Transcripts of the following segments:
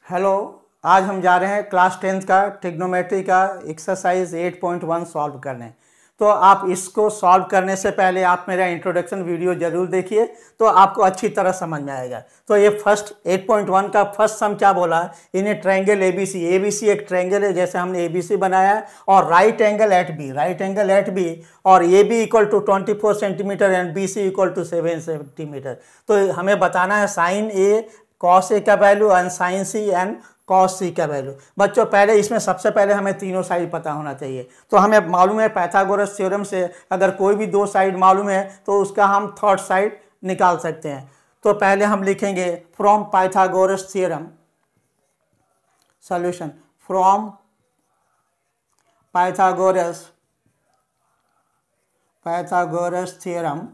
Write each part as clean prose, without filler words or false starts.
Hello. आज हम जा रहे हैं क्लास 10th का ट्रिग्नोमेट्री का एक्सरसाइज 8.1 सॉल्व करने। तो आप इसको सॉल्व करने से पहले आप मेरा इंट्रोडक्शन वीडियो जरूर देखिए, तो आपको अच्छी तरह समझ में आएगा। तो ये फर्स्ट 8.1 का फर्स्ट सम क्या बोला, इन्हें ट्रायंगल एबीसी, एबीसी एक ट्रायंगल है जैसे हमने एबीसी बनाया है, और राइट एंगल एट बी और A B equal to 24 centimetre and B C equal to 7 centimetre. तो हमें बताना है साइन ए कॉस ए का value and sine C and cos C का वैल्यू। बच्चों पहले इसमें सबसे पहले हमें तीनों साइड पता होना चाहिए। तो हमें मालूम है पाइथागोरस थ्योरम से अगर कोई भी दो साइड मालूम है तो उसका हम थर्ड साइड निकाल सकते हैं। तो पहले हम लिखेंगे from Pythagoras theorem, solution from Pythagoras theorem.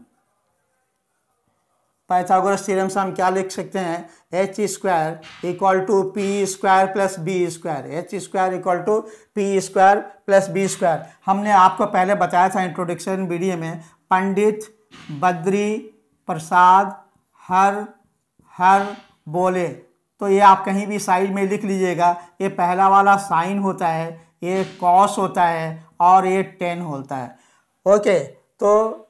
Pythagoras theorem से हम क्या लिख सकते हैं, H square equal to P square plus B square, H square equal to P square plus B square. हमने आपको पहले बताया था इंट्रोडक्शन वीडियो में, पंडित बद्री प्रसाद हर बोले। तो ये आप कहीं भी साइड में लिख लीजिएगा। ये पहला वाला साइन होता है, ये कॉस होता है और ये टेन होता है। ओके, तो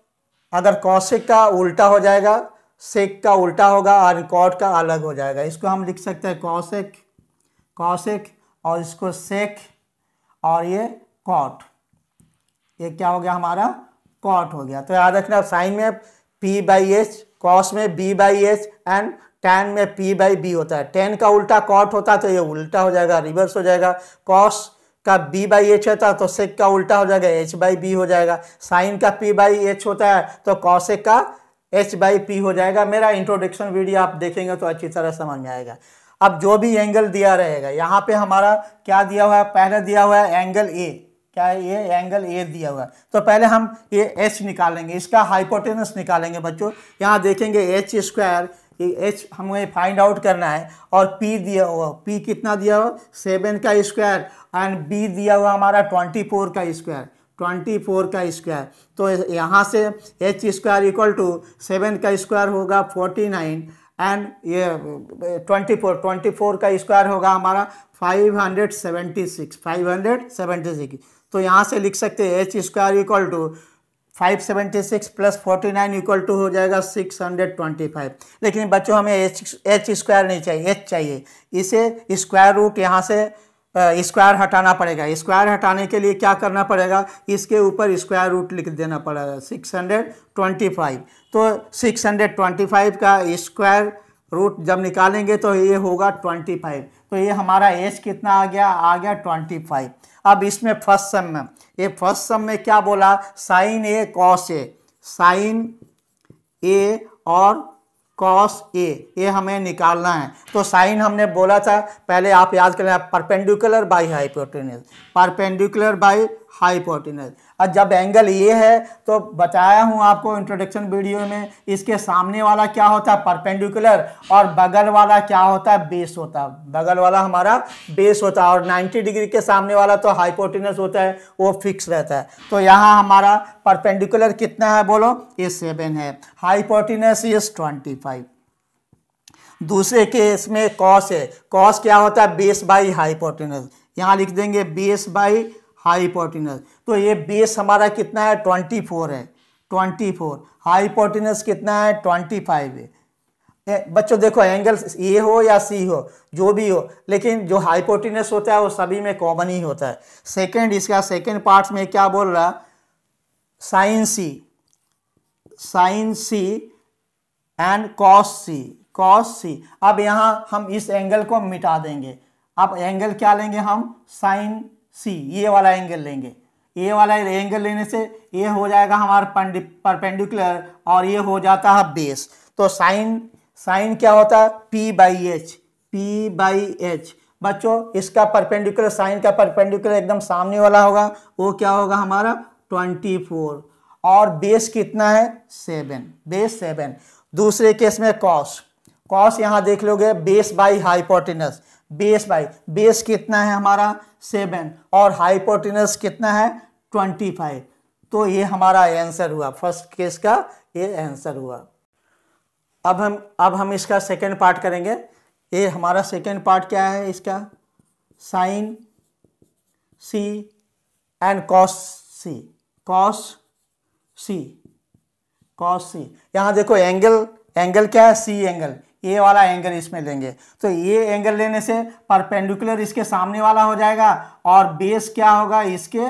अगर कॉसिक का उल्टा हो जाएगा, सेक का उल्टा होगा और कॉट का अलग हो जाएगा। इसको हम लिख सकते हैं कॉसिक और इसको सेक और ये कॉट। ये क्या हो गया, हमारा कॉट हो गया। तो याद रखना साइन में p बाई एच, कॉस में b by H and tan में p बाई बी होता है। टेन का उल्टा कॉट होता है तो ये उल्टा हो जाएगा, रिवर्स हो जाएगा। कॉस का b बाई एच होता है तो सेक का उल्टा हो जाएगा, h बाई बी हो जाएगा। साइन का p बाई एच होता है तो कॉसेक का h बाई पी हो जाएगा। मेरा इंट्रोडक्शन वीडियो आप देखेंगे तो अच्छी तरह समझ में आएगा। अब जो भी एंगल दिया रहेगा, यहाँ पे हमारा क्या दिया हुआ है, पहले दिया हुआ है एंगल ए, क्या है ये एंगल ए दिया हुआ है। तो पहले हम ये h निकालेंगे, इसका हाइपोटेनस निकालेंगे। बच्चों यहाँ देखेंगे एच स्क्वायर, एच हमें फाइंड आउट करना है, और p दिया हुआ, p कितना दिया हुआ 7 का स्क्वायर एंड b दिया हुआ हमारा 24 का स्क्वायर, 24 का स्क्वायर। तो यहाँ से एच स्क्वायर इक्वल टू 7 का स्क्वायर होगा 49 एंड ये 24 का स्क्वायर होगा हमारा 576। तो यहाँ से लिख सकते हैं H square equal to 576 plus 49 equal to हो जाएगा 625। लेकिन बच्चों हमें एच स्क्वायर नहीं चाहिए, एच चाहिए। इसे स्क्वायर रूट यहाँ से स्क्वायर हटाना पड़ेगा। स्क्वायर हटाने के लिए क्या करना पड़ेगा, इसके ऊपर स्क्वायर रूट लिख देना पड़ेगा 625। तो 625 का स्क्वायर रूट जब निकालेंगे तो ये होगा 25। तो ये हमारा एच कितना आ गया 25। अब इसमें फर्स्ट सम में क्या बोला, sign A cos A, sign ए और कॉस ए, ये हमें निकालना है। तो साइन हमने बोला था पहले, आप याद करें, परपेंडिकुलर बाई हाइपोटेनस। और जब एंगल ये है तो बताया हूँ आपको इंट्रोडक्शन वीडियो में, इसके सामने वाला क्या होता है परपेंडिकुलर, और बगल वाला क्या होता है बेस होता है। बगल वाला हमारा बेस होता है, और 90 डिग्री के सामने वाला तो हाइपोटेनस होता है, वो फिक्स रहता है। तो यहाँ हमारा परपेंडिकुलर कितना है बोलो, ये 7 है, हाइपोटेनस इज 25। दूसरे केस में कॉस है, कॉस क्या होता है बेस बाई हाइपोटेनस, यहाँ लिख देंगे बेस बाई हाइपोटेनस। तो ये बेस हमारा कितना है 24 है, 24। हाइपोटेनस कितना है 25 है। बच्चों देखो एंगल ए हो या सी हो, जो भी हो, लेकिन जो हाइपोटेनस होता है वो सभी में कॉमन ही होता है। इसका सेकंड पार्ट में क्या बोल रहा, साइन सी एंड कॉस सी। अब यहाँ हम इस एंगल को मिटा देंगे। अब एंगल क्या लेंगे हम, साइन सी, ये वाला एंगल लेंगे। ये वाला एंगल लेने से ये हो जाएगा हमारा परपेंडिकुलर और ये हो जाता है बेस। तो साइन क्या होता है p बाई एच। बच्चों इसका परपेंडिकुलर, साइन का परपेंडिकुलर एकदम सामने वाला होगा, वो क्या होगा हमारा 24, और बेस कितना है 7, बेस 7। दूसरे केस में कॉस यहाँ देख लोगे बेस बाई हाइपोटेनस, बेस कितना है हमारा 7 और हाइपोटेनस कितना है 25। तो ये हमारा आंसर हुआ, फर्स्ट केस का ये आंसर हुआ। अब हम इसका सेकंड पार्ट करेंगे। ये हमारा सेकेंड पार्ट क्या है इसका, sine C and cos C, cos C, cos C. यहाँ देखो एंगल, एंगल क्या है, सी एंगल, ये वाला एंगल इसमें लेंगे तो ये एंगल लेने से परपेंडिकुलर इसके सामने वाला हो जाएगा और बेस क्या होगा इसके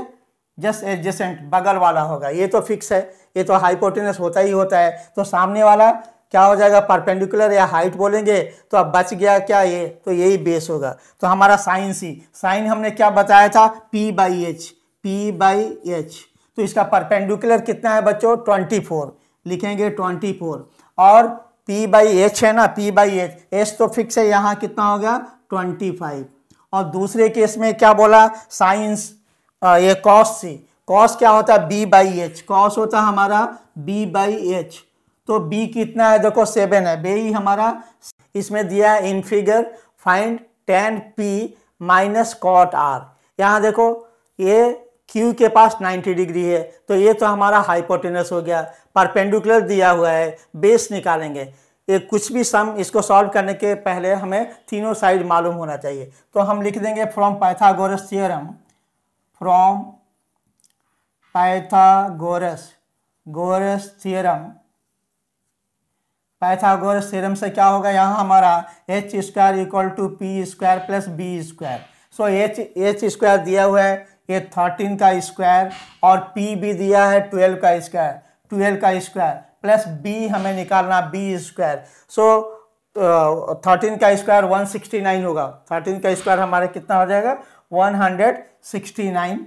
जस्ट एडजेसेंट बगल वाला होगा। ये तो फिक्स है, ये तो हाइपोटेनस होता ही होता है। तो सामने वाला क्या हो जाएगा, परपेंडिकुलर या हाइट बोलेंगे। तो अब बच गया क्या, ये तो यही बेस होगा। तो हमारा साइन सी, साइन हमने क्या बताया था, P by H, P by H. तो इसका परपेंडिकुलर कितना है बच्चों, 24 लिखेंगे 24, और P बाई एच है ना, P बाई एच, एच तो फिक्स है, यहाँ कितना हो गया 25। और दूसरे केस में क्या बोला, साइंस ये कॉस सी, कॉस क्या होता है B बाई एच, कॉस होता है हमारा B बाई एच। तो B कितना है देखो 7 है, B हमारा इसमें दिया है in figure, find tan P minus cot R। यहाँ देखो ये Q के पास 90 डिग्री है, तो ये तो हमारा हाइपोटेनस हो गया। परपेंडिकुलर दिया हुआ है, बेस निकालेंगे। ये कुछ भी सम इसको सॉल्व करने के पहले हमें तीनों साइड मालूम होना चाहिए। तो हम लिख देंगे from Pythagoras theorem, from Pythagoras theorem, Pythagoras theorem से क्या होगा, यहाँ हमारा H square equal to P square plus B square. So H square दिया हुआ है, ये 13 का स्क्वायर, और पी भी दिया है 12 का स्क्वायर, 12 का स्क्वायर प्लस बी हमें निकालना बी स्क्वायर। सो 13 का स्क्वायर 169 होगा, 13 का स्क्वायर हमारे कितना हो जाएगा 169,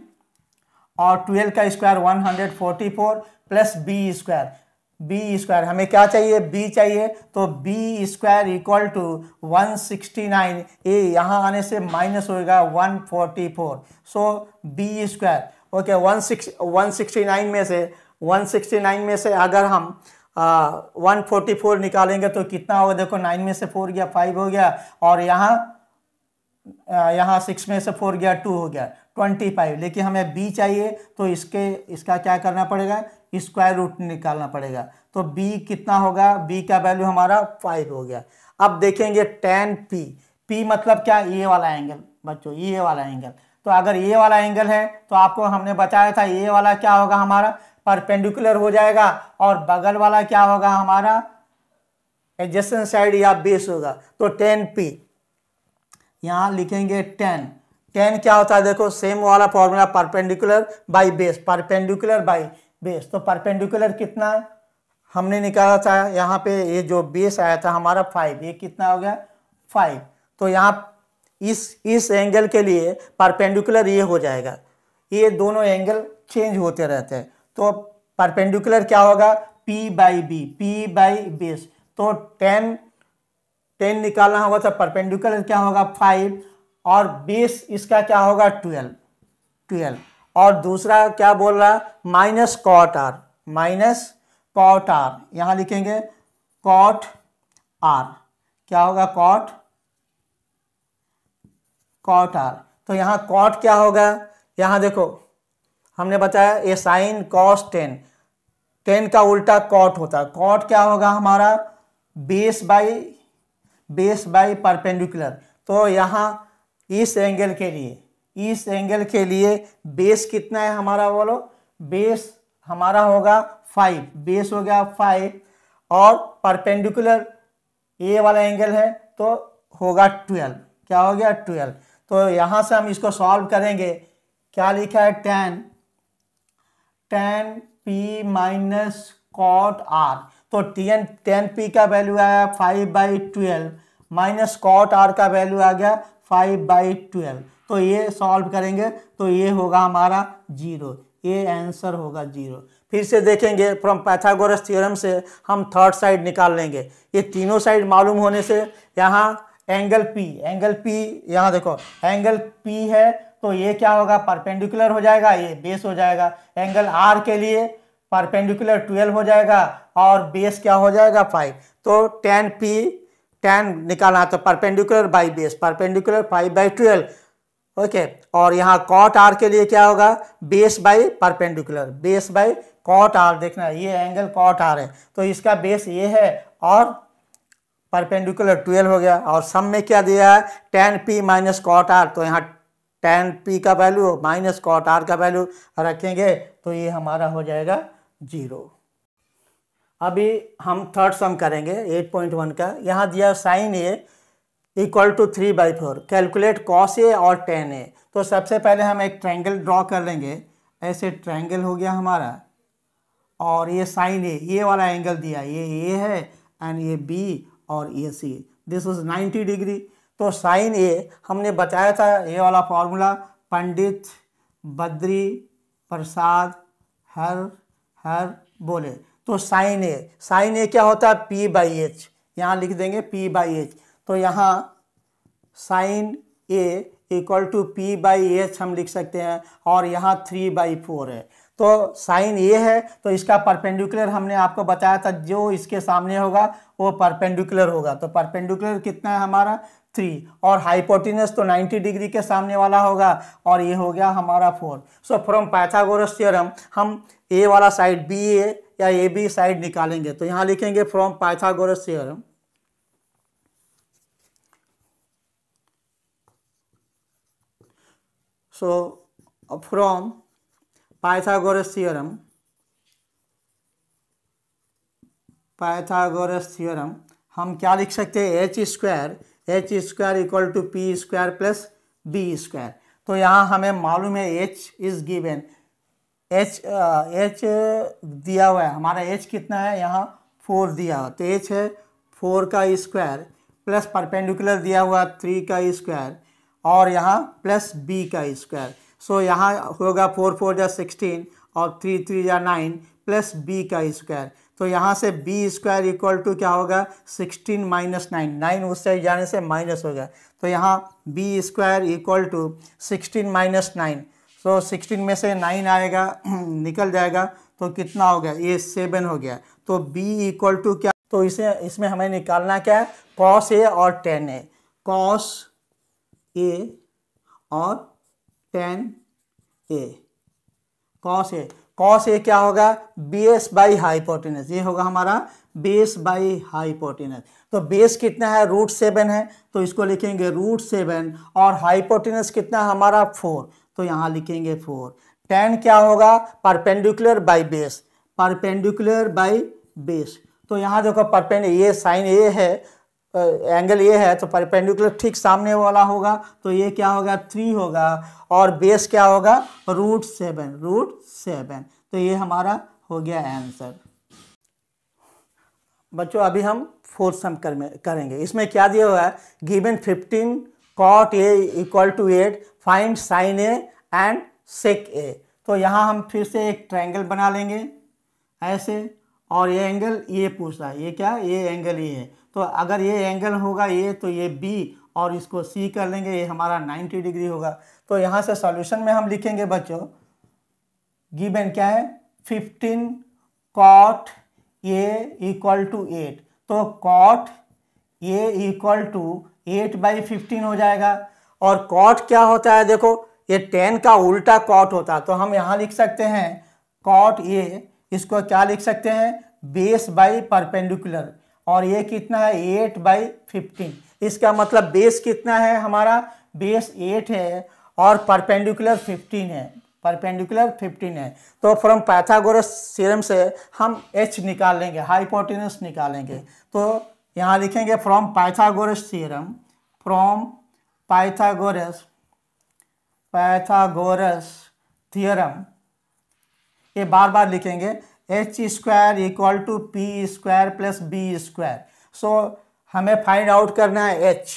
और 12 का square 144 plus B square, B square हमें क्या चाहिए, बी चाहिए। तो बी स्क्वायर इक्वल टू 169, ये यहाँ आने से माइनस होगा 144। सो बी स्क्वायर ओके 169 में से अगर हम 144 निकालेंगे तो कितना होगा, देखो 9 में से 4 गया 5 हो गया, और यहाँ 6 में से 4 गया 2 हो गया 25। लेकिन हमें b चाहिए तो इसका क्या करना पड़ेगा, स्क्वायर रूट निकालना पड़ेगा। तो b कितना होगा, b का वैल्यू हमारा 5 हो गया। अब देखेंगे tan p, p मतलब क्या, ये वाला एंगल बच्चों, ये वाला एंगल। तो अगर ये वाला एंगल है तो आपको हमने बताया था ये वाला क्या होगा हमारा परपेंडिकुलर हो जाएगा, और बगल वाला क्या होगा हमारा एडजेसेंट साइड या बेस होगा। तो tan p यहाँ लिखेंगे tan क्या होता है, देखो सेम वाला formula, perpendicular by base, perpendicular by base. तो परपेंडिकुलर कितना हमने निकाला था, यहाँ पे ये जो बेस आया था हमारा 5, ये कितना हो गया 5। तो यहाँ इस एंगल के लिए परपेंडिकुलर ये हो जाएगा, ये दोनों एंगल चेंज होते रहते हैं। तो परपेंडिकुलर क्या होगा, P by B, P by base. तो 10 निकालना होगा तो परपेंडिकुलर क्या होगा 5, और बेस इसका क्या होगा 12। और दूसरा क्या बोल रहा है, माइनस कॉट R, यहाँ लिखेंगे कॉट R, क्या होगा कॉट R। तो यहाँ कॉट क्या होगा, यहाँ देखो हमने बताया ये साइन कॉस 10 का उल्टा कॉट होता है। कॉट क्या होगा हमारा बेस बाई परपेंडिकुलर। तो यहाँ इस एंगल के लिए बेस कितना है हमारा, बोलो बेस हमारा होगा 5, बेस हो गया 5, और परपेंडिकुलर ये वाला एंगल है तो होगा 12, क्या हो गया 12। तो यहाँ से हम इसको सॉल्व करेंगे, क्या लिखा है tan p minus cot R। तो tan p का वैल्यू आया 5/12 माइनस कॉट R का वैल्यू आ गया 5/12। तो ये सॉल्व करेंगे तो ये होगा हमारा 0, ये आंसर होगा 0। फिर से देखेंगे फ्रॉम पाइथागोरस थ्योरम से हम थर्ड साइड निकाल लेंगे। ये तीनों साइड मालूम होने से यहाँ एंगल P यहाँ देखो एंगल P है तो ये क्या होगा परपेंडिकुलर हो जाएगा, ये बेस हो जाएगा। एंगल R के लिए परपेंडिकुलर 12 हो जाएगा और बेस क्या हो जाएगा 5। तो tan निकालना तो perpendicular by base, perpendicular 5/12 okay. और यहाँ कॉट R के लिए क्या होगा base by perpendicular, base by cot R। देखना ये एंगल कॉट R है तो इसका बेस ये है और परपेंडिकुलर 12 हो गया। और सम में क्या दिया है, tan p minus cot R, तो यहाँ tan p का वैल्यू माइनस कॉट आर का वैल्यू रखेंगे तो ये हमारा हो जाएगा 0। अभी हम थर्ड सम करेंगे 8.1 का। यहाँ दिया sine A equal to 3/4, calculate cos A और टेन ए। तो सबसे पहले हम एक ट्रायंगल ड्रॉ कर लेंगे। ऐसे ट्रायंगल हो गया हमारा, और ये साइन ए, ये वाला एंगल दिया, ये ए है एंड ये बी और ये सी, दिस इज 90 डिग्री। तो साइन ए हमने बताया था, ये वाला फॉर्मूला पंडित बद्री प्रसाद हर बोले। तो साइन ए क्या होता है, p/h, यहाँ लिख देंगे p/h। तो यहाँ sign A equal to p/h हम लिख सकते हैं, और यहाँ 3/4 है। तो साइन ए है तो इसका परपेंडिकुलर हमने आपको बताया था, जो इसके सामने होगा वो परपेंडिकुलर होगा। तो परपेंडिकुलर कितना है हमारा 3, और हाइपोटेनस तो 90 डिग्री के सामने वाला होगा, और ये हो गया हमारा 4। सो फ्रॉम पाइथागोरस थ्योरम हम ए वाला साइड बी ए या ए बी साइड निकालेंगे। तो यहाँ लिखेंगे from Pythagoras theorem, so from Pythagoras theorem हम क्या लिख सकते हैं, h square equal to P square plus B square. तो यहाँ हमें मालूम है h इज गिवन, h दिया हुआ है हमारा, h कितना है यहाँ 4 दिया हुआ, तो h है 4 का स्क्वायर प्लस परपेंडिकुलर दिया हुआ 3 का स्क्वायर, और यहाँ प्लस b का स्क्वायर। सो यहाँ होगा 4 4 जा 16 और 3 3 जा 9 प्लस b का स्क्वायर। तो यहाँ से b स्क्वायर इक्वल टू क्या होगा 16 माइनस 9, 9 उस साइड जाने से माइनस हो गया। तो यहाँ b square equal to 16 minus 9, so 16 में से 9 आएगा निकल जाएगा, तो कितना हो गया, ये 7 हो गया। तो b इक्वल टू क्या, तो इसमें हमें निकालना क्या है, कॉस ए और टेन ए, कॉस ए और टेन ए। कॉस ए क्या होगा, बेस बाई हाइपोटेनस, ये होगा हमारा बेस बाई हाइपोटेनस। तो बेस कितना है, √7 है, तो इसको लिखेंगे √7, और हाइपोटेनस कितना है हमारा 4, तो यहाँ लिखेंगे 4। टेन क्या होगा, perpendicular by base, perpendicular by base. तो यहाँ देखो परपेंडिकुलर, ये साइन ए है, एंगल ये है, तो परपेंडिकुलर ठीक सामने वाला होगा, तो ये क्या होगा 3 होगा, और बेस क्या होगा √7, तो ये हमारा हो गया आंसर। बच्चों अभी हम फोर्थ सम करेंगे। इसमें क्या दिया हुआ है, given 15 cot a equal to 8, find sine A and sec A. तो यहाँ हम फिर से एक ट्रायंगल बना लेंगे ऐसे, और ये एंगल ये पूछ रहा है, ये क्या, ये एंगल ये है। तो अगर ये एंगल होगा ये, तो ये B और इसको C कर लेंगे, ये हमारा 90 डिग्री होगा। तो यहाँ से सॉल्यूशन में हम लिखेंगे बच्चों, गिवन क्या है 15 cot A इक्वल टू 8, तो cot A इक्वल टू 8/15 हो जाएगा। और cot क्या होता है, देखो ये 10 का उल्टा cot होता है, तो हम यहाँ लिख सकते हैं cot A, इसको क्या लिख सकते हैं, बेस बाई परपेंडिकुलर, और ये कितना है 8/15। इसका मतलब बेस कितना है हमारा, बेस 8 है और परपेंडिकुलर 15 है, परपेंडिकुलर 15 है। तो फ्रॉम पाइथागोरस थ्योरम से हम h निकाल लेंगे, हाइपोटेनस निकालेंगे। तो यहाँ लिखेंगे from Pythagoras theorem, from Pythagoras theorem, ये बार बार लिखेंगे, h square equal to P square plus B square. So हमें फाइंड आउट करना है h।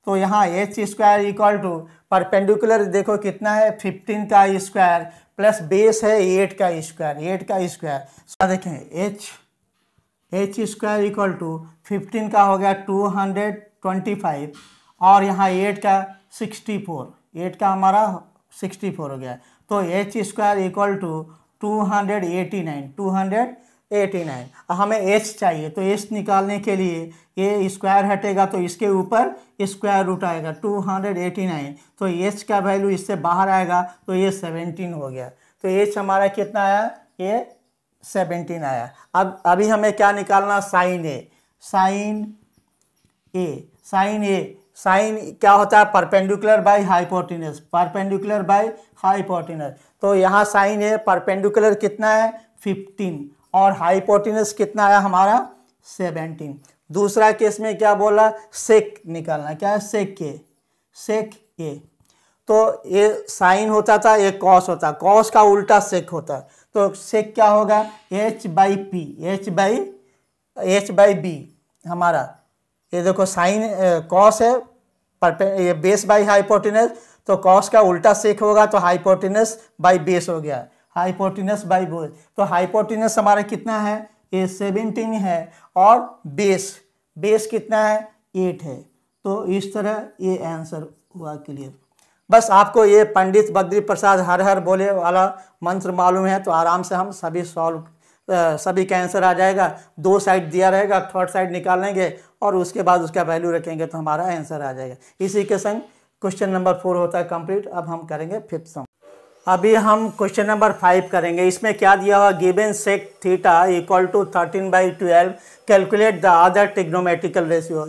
तो यहाँ h square equal to perpendicular देखो कितना है 15 का स्क्वायर प्लस बेस है 8 का स्क्वायर। सो देखें h स्क्वायर इक्वल टू 15 का हो गया 225, और यहाँ 8 का 64, 8 का हमारा 64 हो गया। तो h स्क्वायर इक्वल टू 289। हमें h चाहिए, तो h निकालने के लिए ये स्क्वायर हटेगा तो इसके ऊपर स्क्वायर रूट आएगा 289, तो h का वैल्यू इससे बाहर आएगा, तो ये 17 हो गया। तो h हमारा कितना आया, ये 17 आया। अब अभी हमें क्या निकालना, साइन ए। साइन ए, साइन ए, साइन क्या होता है, perpendicular by hypotenuse, perpendicular by hypotenuse. तो यहाँ साइन ए परपेंडिकुलर कितना है 15 और हाइपोटेनस कितना है हमारा 17। दूसरा केस में क्या बोला, सेक निकालना, क्या है सेक ए, सेक ए। तो ये साइन होता था, ये कॉस होता, कॉस का उल्टा सेक होता है। तो सेक क्या होगा h by P, H by B हमारा। ये देखो साइन कॉस है, ये बेस बाई हाइपोटेनस, तो कॉस का उल्टा सेक होगा तो हाइपोटेनस बाई बेस हो गया, हाइपोटेनस बाई बेस। तो हाइपोटेनस हमारा कितना है, ये 17 है और बेस कितना है 8 है। तो इस तरह ये आंसर हुआ क्लियर। बस आपको ये पंडित बद्री प्रसाद हर हर बोले वाला मंत्र मालूम है तो आराम से हम सभी का आंसर आ जाएगा। 2 साइड दिया रहेगा, थर्ड साइड निकाल लेंगे और उसके बाद उसका वैल्यू रखेंगे तो हमारा आंसर आ जाएगा। इसी के संग क्वेश्चन नंबर 4 होता है कंप्लीट। अब हम करेंगे 5th सम। अभी हम क्वेश्चन नंबर 5 करेंगे। इसमें क्या दिया हुआ, given sec theta equal to 13/12 calculate the other trigonometrical ratio.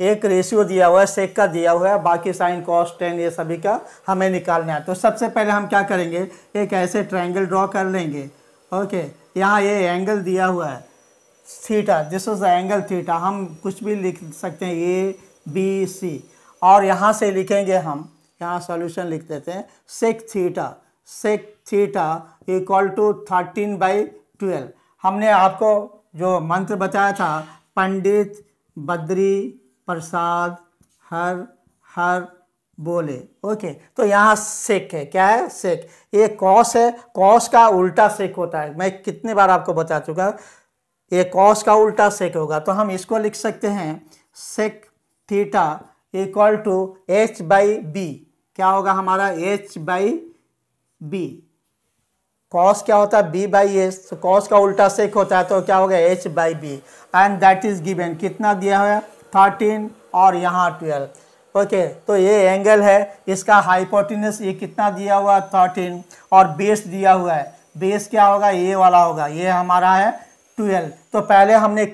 एक रेशियो दिया हुआ है, सेक का दिया हुआ है, बाकी साइन कॉस टेन ये सभी का हमें निकालना है। तो सबसे पहले हम क्या करेंगे, एक ऐसे ट्रायंगल ड्रॉ कर लेंगे। ओके, यहाँ ये एंगल दिया हुआ है theta, this is the angle theta. हम कुछ भी लिख सकते हैं ABC और यहाँ से लिखेंगे हम, यहाँ सॉल्यूशन लिख देते हैं, सेक थीटा इक्वल टू 13/12। हमने आपको जो मंत्र बताया था, पंडित बद्री प्रसाद हर बोले। ओके, तो यहाँ सेक है, क्या है सेक, ये कॉस है, कॉस का उल्टा सेक होता है। मैं कितने बार आपको बता चुका, ये कॉस का उल्टा सेक होगा। तो हम इसको लिख सकते हैं सेक थीटा इक्वल टू h/b। क्या होगा हमारा h/b। कॉस क्या होता है b/s, तो कॉस का उल्टा सेक होता है तो क्या होगा h/b and that is given. कितना दिया हुआ है 13 और यहाँ 12। ओके, तो ये एंगल है, इसका हाइपोटेनस ये कितना दिया हुआ 13 और बेस दिया हुआ है, बेस क्या होगा ये वाला होगा, ये हमारा है 12। तो पहले हमें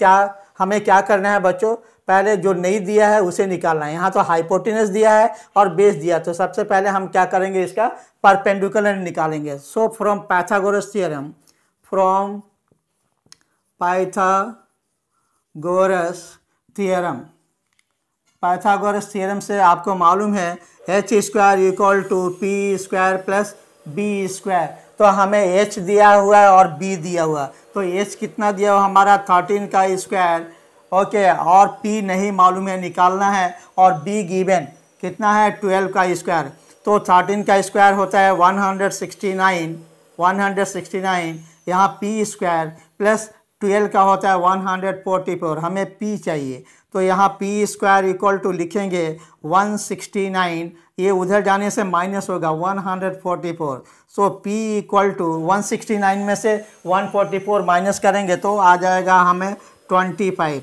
क्या करना है बच्चों, पहले जो नहीं दिया है उसे निकालना है। यहाँ तो हाइपोटेनस दिया है और बेस दिया, तो सबसे पहले हम क्या करेंगे, इसका परपेंडिकुलर निकालेंगे। सो फ्रॉम पाइथागोरस थ्योरम से आपको मालूम है h² equal to p² plus b²। तो हमें h दिया हुआ है और b दिया हुआ, तो h कितना दिया हुआ हमारा 13 का स्क्वायर। ओके, और p नहीं मालूम है, निकालना है, और b गिवन कितना है 12 का स्क्वायर। तो 13 का स्क्वायर होता है 169, यहाँ p² प्लस 12 का होता है 144, हमें p चाहिए। तो यहाँ p² इक्वल टू लिखेंगे 169, ये उधर जाने से माइनस होगा 144। सो p इक्वल टू 169 में से 144 माइनस करेंगे तो आ जाएगा हमें 25।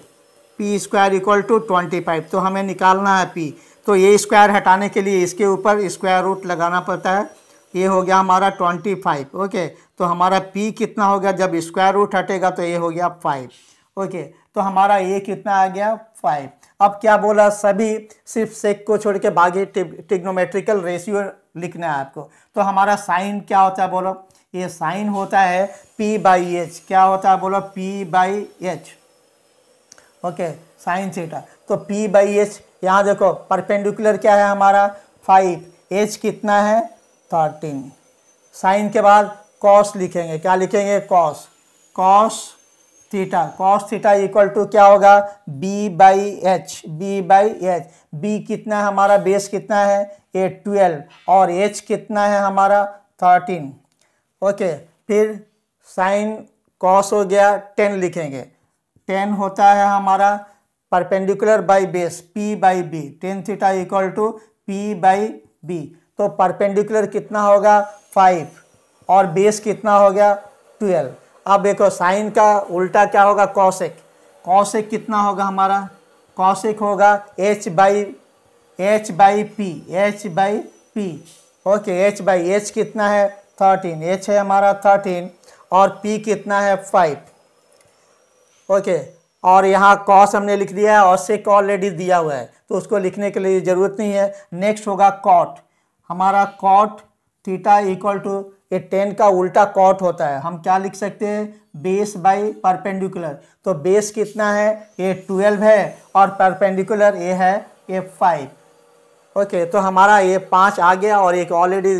p² इक्वल टू 25, तो हमें निकालना है p। तो ये स्क्वायर हटाने के लिए इसके ऊपर स्क्वायर रूट लगाना पड़ता है। ये हो गया हमारा 25। ओके, तो हमारा p कितना हो गया, जब स्क्वायर रूट हटेगा तो ये हो गया 5। ओके, तो हमारा ये कितना आ गया 5। अब क्या बोला, सभी सिर्फ सेक को छोड़ के बाकी ट्रिग्नोमेट्रिकल रेशियो लिखना है आपको। तो हमारा साइन क्या होता है बोलो, ये साइन होता है p/h। क्या होता है बोलो p/h। ओके, साइन थीटा, तो p/h। यहाँ देखो परपेंडिकुलर क्या है हमारा 5, h कितना है 13। साइन के बाद कॉस लिखेंगे, क्या लिखेंगे कॉस थीटा इक्वल टू क्या होगा b/h। b कितना है हमारा, बेस कितना है ये 12 और h कितना है हमारा 13। ओके, फिर साइन कॉस हो गया 10 लिखेंगे, 10 होता है हमारा perpendicular by base p/b। tan theta equal to p/b। तो परपेंडिकुलर कितना होगा 5 और बेस कितना हो गया 12। अब देखो साइन का उल्टा क्या होगा कॉसेक कितना होगा हमारा, कॉसेक होगा h/p। ओके, h/h कितना है 13, h है हमारा 13 और p कितना है 5। ओके, और यहाँ कॉस हमने लिख दिया है और सेक ऑलरेडी दिया हुआ है तो उसको लिखने के लिए ज़रूरत नहीं है। नेक्स्ट होगा कॉट, हमारा कॉट थीटा इक्वल टू ये 10 का उल्टा कॉट होता है, हम क्या लिख सकते हैं बेस बाई परपेंडिकुलर। तो बेस कितना है ये 12 है और परपेंडिकुलर ये है ये 5। ओके तो हमारा ये 5 आ गया और एक ऑलरेडी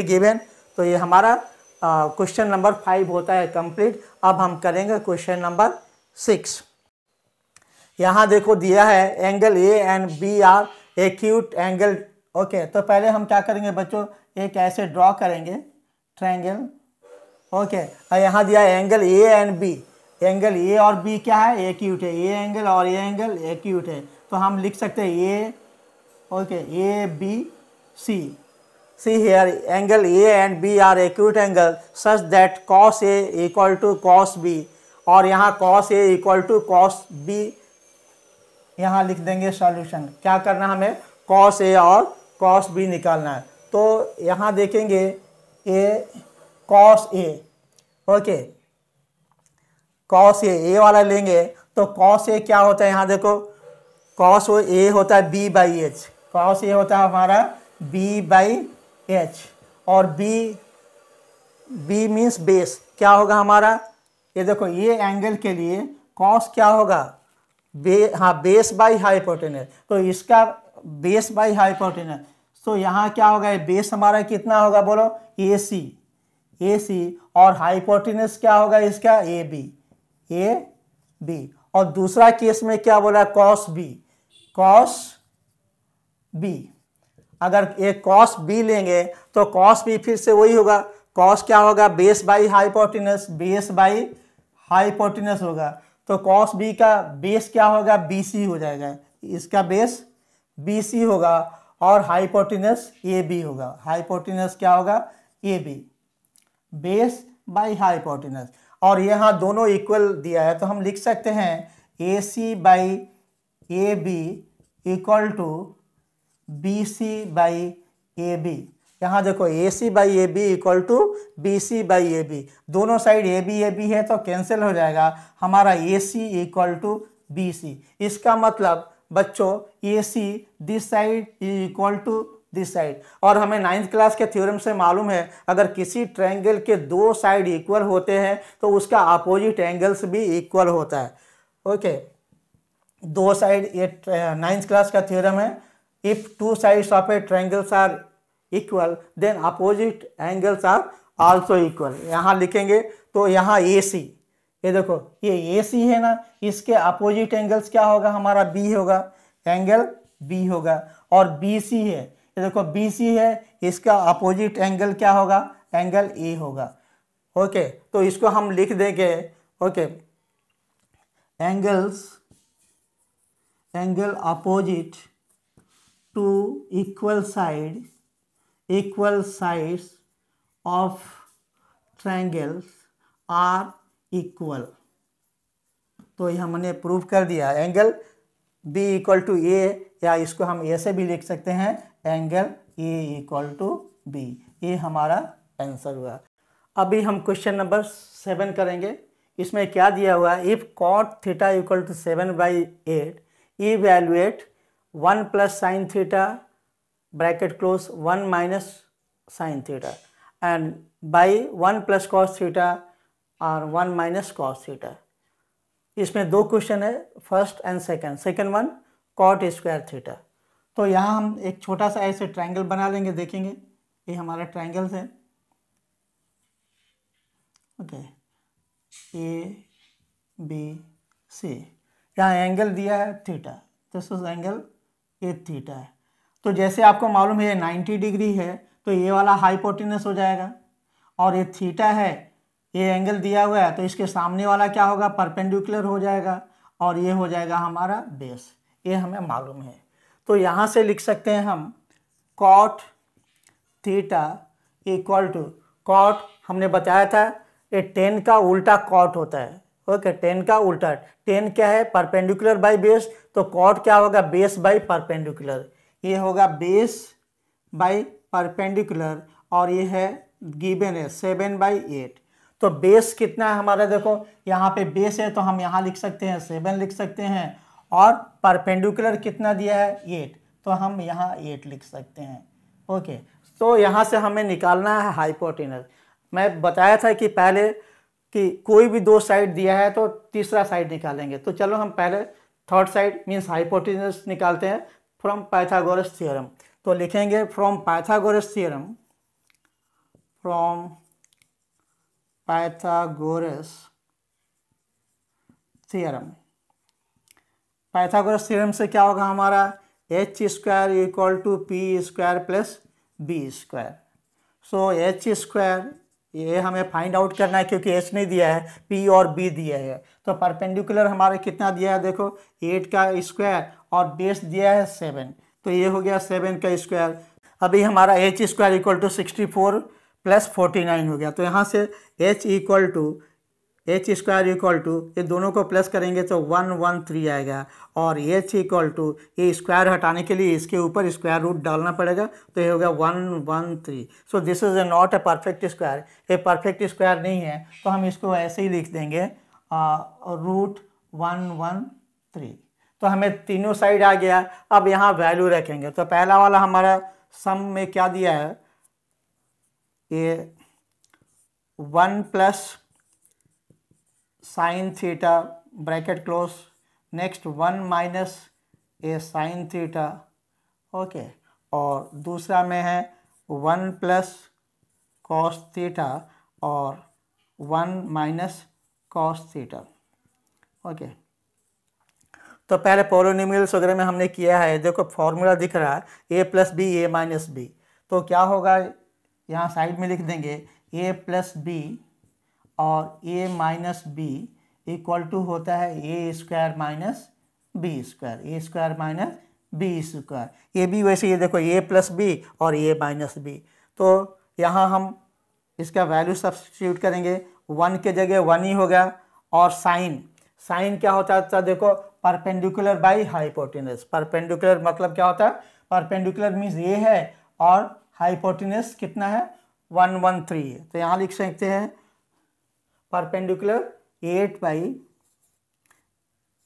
गिवन, तो ये हमारा क्वेश्चन नंबर 5 होता है कंप्लीट। अब हम करेंगे क्वेश्चन नंबर 6। यहाँ देखो दिया है angle A and B are acute angle. Okay तो पहले हम क्या करेंगे बच्चों, एक ऐसे ड्रॉ करेंगे ट्रायंगल। ओके और यहाँ दिया है angle A and B, angle A और बी क्या है एक्यूट है, ये एंगल और ये एंगल एक्यूट है। तो हम लिख सकते हैं A, okay A B C. See here angle A and B are acute angle such that cos A equal to cos B और यहाँ cos A equal to cos B यहाँ लिख देंगे सॉल्यूशन। क्या करना हमें cos A और cos B निकालना है। तो यहाँ देखेंगे A cos A, okay cos A वाला लेंगे तो cos A क्या होता है, यहाँ देखो cos A होता है B by H, cos A होता है हमारा B बाई एच और बी मीन्स बेस क्या होगा हमारा, ये देखो ये एंगल के लिए कॉस क्या होगा बेस बाई हाइपोटेनस, तो इसका बेस बाई हाइपोटेनस। तो यहाँ क्या होगा बेस हमारा कितना होगा बोलो ए सी और हाइपोटेनस क्या होगा इसका ए बी। और दूसरा केस में क्या बोला कॉस बी। अगर एक कॉस बी लेंगे तो कॉस बी फिर से वही होगा, कॉस क्या होगा बेस बाई हाइपोटेनस होगा। तो कॉस बी का बेस क्या होगा BC हो जाएगा, इसका बेस BC होगा और हाइपोटेनस AB होगा। हाइपोटेनस क्या होगा AB, बेस बाई हाइपोटेनस। और यहाँ दोनों इक्वल दिया है तो हम लिख सकते हैं AC by AB equal to BC by AB। यहाँ देखो AC by AB equal to BC by AB, दोनों साइड AB है तो कैंसिल हो जाएगा, हमारा AC इक्वल टू BC। इसका मतलब बच्चों AC this side equal to this side. और हमें 9th क्लास के थ्योरम से मालूम है अगर किसी ट्रायंगल के दो साइड इक्वल होते हैं तो उसका अपोजिट एंगल्स भी इक्वल होता है। ओके दो साइड, ये 9th क्लास का थ्योरम है, if two sides of a triangles are equal then opposite angles are also equal। यहाँ लिखेंगे तो यहाँ AC, ये देखो ये AC है ना, इसके अपोजिट एंगल्स क्या होगा हमारा B होगा, एंगल B होगा। और BC है, ये देखो BC है, इसका अपोजिट एंगल क्या होगा एंगल A होगा। ओके तो इसको हम लिख देंगे okay angle opposite to equal sides of triangles are equal। तो ये हमने प्रूव कर दिया, angle B equal to A, या इसको हम ऐसे भी लिख सकते हैं angle A equal to B। ये हमारा आंसर हुआ। अभी हम क्वेश्चन नंबर 7 करेंगे। इसमें क्या दिया हुआ है, if cot theta equal to 7/8 evaluate 1 plus sine theta bracket close 1 minus sine theta and by 1 plus cos theta और 1 माइनस कॉस थीटा। इसमें दो क्वेश्चन है, first and second one cot square theta. तो यहाँ हम एक छोटा सा ऐसे ट्रायंगल बना लेंगे, देखेंगे ये हमारा ट्रायंगल्स है। ओके ABC, यहाँ एंगल दिया है थीटा, दिस इज एंगल ये थीटा है। तो जैसे आपको मालूम है ये 90 डिग्री है तो ये वाला हाइपोटेनस हो जाएगा और ये थीटा है, ये एंगल दिया हुआ है तो इसके सामने वाला क्या होगा परपेंडिकुलर हो जाएगा और ये हो जाएगा हमारा बेस, ये हमें मालूम है। तो यहाँ से लिख सकते हैं हम cot theta equal to, cot हमने बताया था ये 10 का उल्टा कॉट होता है। ओके 10 का उल्टा, 10 क्या है परपेंडिकुलर बाई बेस, तो कॉट क्या होगा बेस बाई परपेंडिकुलर, ये होगा बेस बाई परपेंडिकुलर और ये है गिवन है 7/8। तो बेस कितना है हमारा, देखो यहाँ पे बेस है तो हम यहाँ लिख सकते हैं 7 लिख सकते हैं, और परपेंडिकुलर कितना दिया है 8, तो हम यहाँ 8 लिख सकते हैं। ओके, तो यहाँ से हमें निकालना है हाइपोटेनस। मैं बताया था कि पहले कि कोई भी दो साइड दिया है तो तीसरा साइड निकालेंगे, तो चलो हम पहले थर्ड साइड मीन्स हाइपोटेनस निकालते हैं फ्रॉम पाइथागोरस थ्योरम। तो लिखेंगे from Pythagoras theorem, from Pythagoras theorem. Pythagoras theorem से क्या होगा हमारा, H square equal to P square plus B square. So H square ये हमें फाइंड आउट करना है क्योंकि एच नहीं दिया है, पी और बी दिया है। तो परपेंडिकुलर हमारे कितना दिया है, देखो 8 का स्क्वायर और बेस दिया है 7, तो ये हो गया 7 का स्क्वायर। अभी हमारा H square equal to 64 plus 49 हो गया। तो यहाँ से H equal to H square equal to ये दोनों को प्लस करेंगे तो 113 आएगा, और एच इक्वल टू ये स्क्वायर हटाने के लिए इसके ऊपर स्क्वायर रूट डालना पड़ेगा, तो ये हो गया 113। So this is not a perfect square, ये परफेक्ट स्क्वायर नहीं है, तो हम इसको ऐसे ही लिख देंगे रूट 113। तो हमें तीनों साइड आ गया। अब यहाँ वैल्यू रखेंगे, तो पहला वाला हमारा सम में क्या दिया है, ये 1 plus sine theta bracket close, next 1 minus A sine theta, okay, और दूसरा में है 1 प्लस कॉस थीटा और 1 माइनस कॉस थीटा। ओके, तो पहले पॉलिनोमियल्स वगैरह में हमने किया है, देखो फॉर्मूला दिख रहा है ए प्लस बी ए माइनस बी। तो क्या होगा, यहाँ साइड में लिख देंगे ए प्लस बी और ए माइनस बी इक्वल टू होता है ए स्क्वायर माइनस बी स्क्वायर, ए स्क्वायर माइनस बी स्क्वायर। ये भी वैसे, ये देखो ए प्लस बी और ए माइनस बी। तो यहाँ हम इसका वैल्यू सब्स्टिट्यूट करेंगे, 1 के जगह 1 ही हो गया, और साइन क्या होता था, देखो परपेंडिकुलर बाई हाइपोटेनस। परपेंडिकुलर मतलब क्या होता है, परपेंडिकुलर मीन्स ये है और हाइपोटेनस कितना है 113 है। तो यहाँ लिख सकते हैं परपेंडिकुलर 8 बाई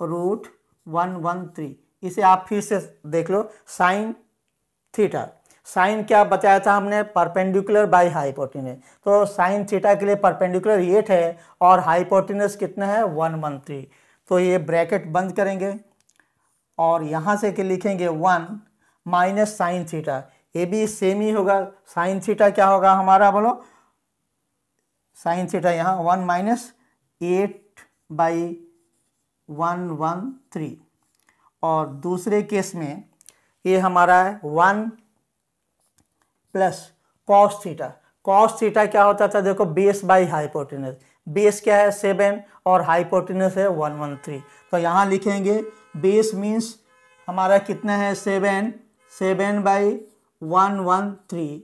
रूट 113। इसे आप फिर से देख लो, साइन थीटा, साइन क्या बताया था हमने, परपेंडिकुलर बाई हाइपोटेनस। तो साइन थीटा के लिए परपेंडिकुलर 8 है और हाइपोटेनस कितना है 113। तो ये ब्रैकेट बंद करेंगे और यहाँ से लिखेंगे 1 माइनस साइन थीटा, ये भी सेम ही होगा। साइन थीटा क्या होगा हमारा, बोलो, साइन थीटा यहाँ 1 माइनस 8 बाई 113, और दूसरे केस में ये हमारा है 1 plus cos theta. Cos theta क्या होता था, देखो बेस बाई हाइपोटेनस, बेस क्या है 7 और हाइपोटेनस है 113। तो यहाँ लिखेंगे बेस मीन्स हमारा कितना है 7 बाई 113,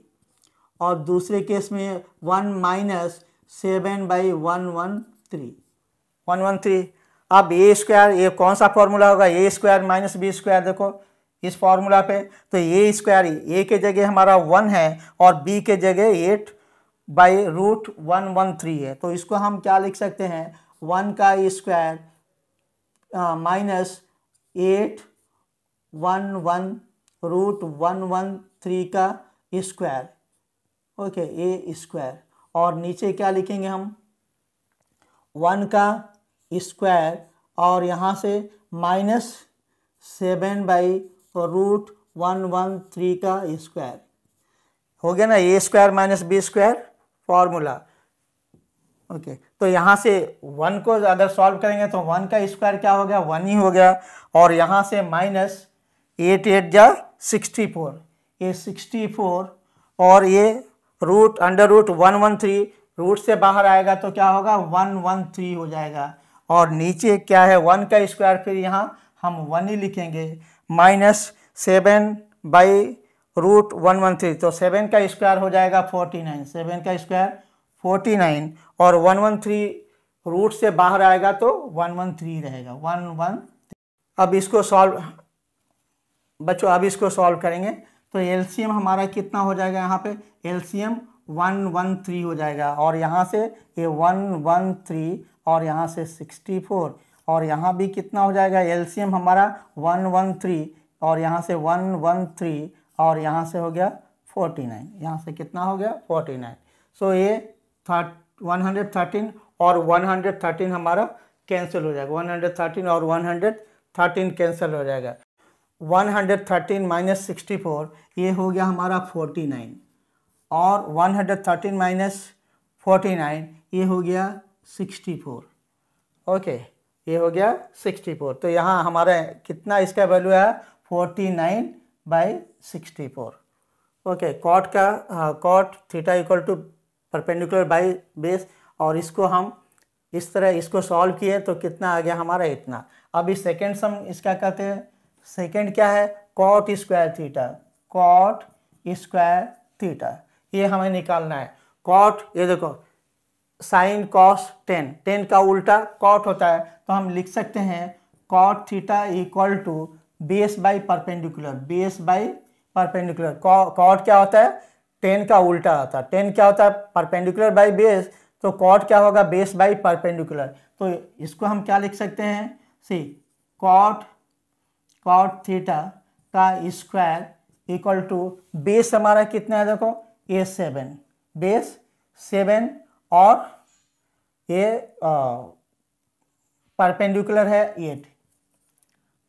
और दूसरे केस में 1 माइनस 7 बाई 113। अब ए स्क्वायर, ये कौन सा फॉर्मूला होगा, ए स्क्वायर माइनस बी स्क्वायर, देखो इस फॉर्मूला पे। तो ए स्क्वायर, ए के जगह हमारा 1 है और बी के जगह 8 बाई रूट 113 है। तो इसको हम क्या लिख सकते हैं, 1 का स्क्वायर माइनस 8 रूट 113 का स्क्वायर, ओके, ए स्क्वायर, और नीचे क्या लिखेंगे हम 1 का स्क्वायर और यहाँ से माइनस 7 बाई रूट 113 का स्क्वायर। हो गया ना, A square minus B square formula. Okay, तो यहाँ से 1 को अगर सॉल्व करेंगे तो 1 का स्क्वायर क्या हो गया 1 ही हो गया, और यहाँ से माइनस 8 8 जा 64, ये 64, और ये रूट अंडर रूट 113 रूट से बाहर आएगा तो क्या होगा 113 हो जाएगा, और नीचे क्या है 1 का स्क्वायर, फिर यहाँ हम 1 ही लिखेंगे, माइनस 7 बाई रूट 113। तो 7 का स्क्वायर हो जाएगा 49, 7 का स्क्वायर 49, और 113 रूट से बाहर आएगा तो 113 रहेगा, 113। अब इसको सॉल्व बच्चों, अब इसको सॉल्व करेंगे तो एलसीएम हमारा कितना हो जाएगा, यहाँ पे एलसीएम 113 हो जाएगा, और यहाँ से ये 113 और यहाँ से 64, और यहाँ भी कितना हो जाएगा, एलसीएम हमारा 113 और यहाँ से 113 और यहाँ से हो गया 49, यहाँ से कितना हो गया 49। सो ये 113 और 113 हमारा कैंसिल हो जाएगा, 113 और 113 कैंसिल हो जाएगा। 113 माइनस 64 ये हो गया हमारा 49, और 113 माइनस 49 ये हो गया 64। ओके, ये हो गया 64। तो यहाँ हमारा कितना इसका वैल्यू है 49/64। Okay, cot theta equal to perpendicular by base, और इसको हम इस तरह इसको सॉल्व किए तो कितना आ गया हमारा इतना। अब इस सेकेंड सम इसका कहते हैं, सेकेंड क्या है, cot square theta, cot square theta ये हमें निकालना है। कॉट, ये देखो साइन कॉस टेन, टेन का उल्टा कॉट होता है, तो हम लिख सकते हैं cot theta equal to base by perpendicular, base by perpendicular. Cot क्या होता है, टेन का उल्टा होता है, टेन क्या होता है परपेंडिकुलर बाई बेस, तो कॉट क्या होगा बेस बाई परपेंडिकुलर। तो इसको हम क्या लिख सकते हैं, सी कॉट थीटा का स्क्वायर इक्वल टू बेस हमारा कितना है, देखो ये 7, बेस 7 और ये परपेंडिकुलर है 8,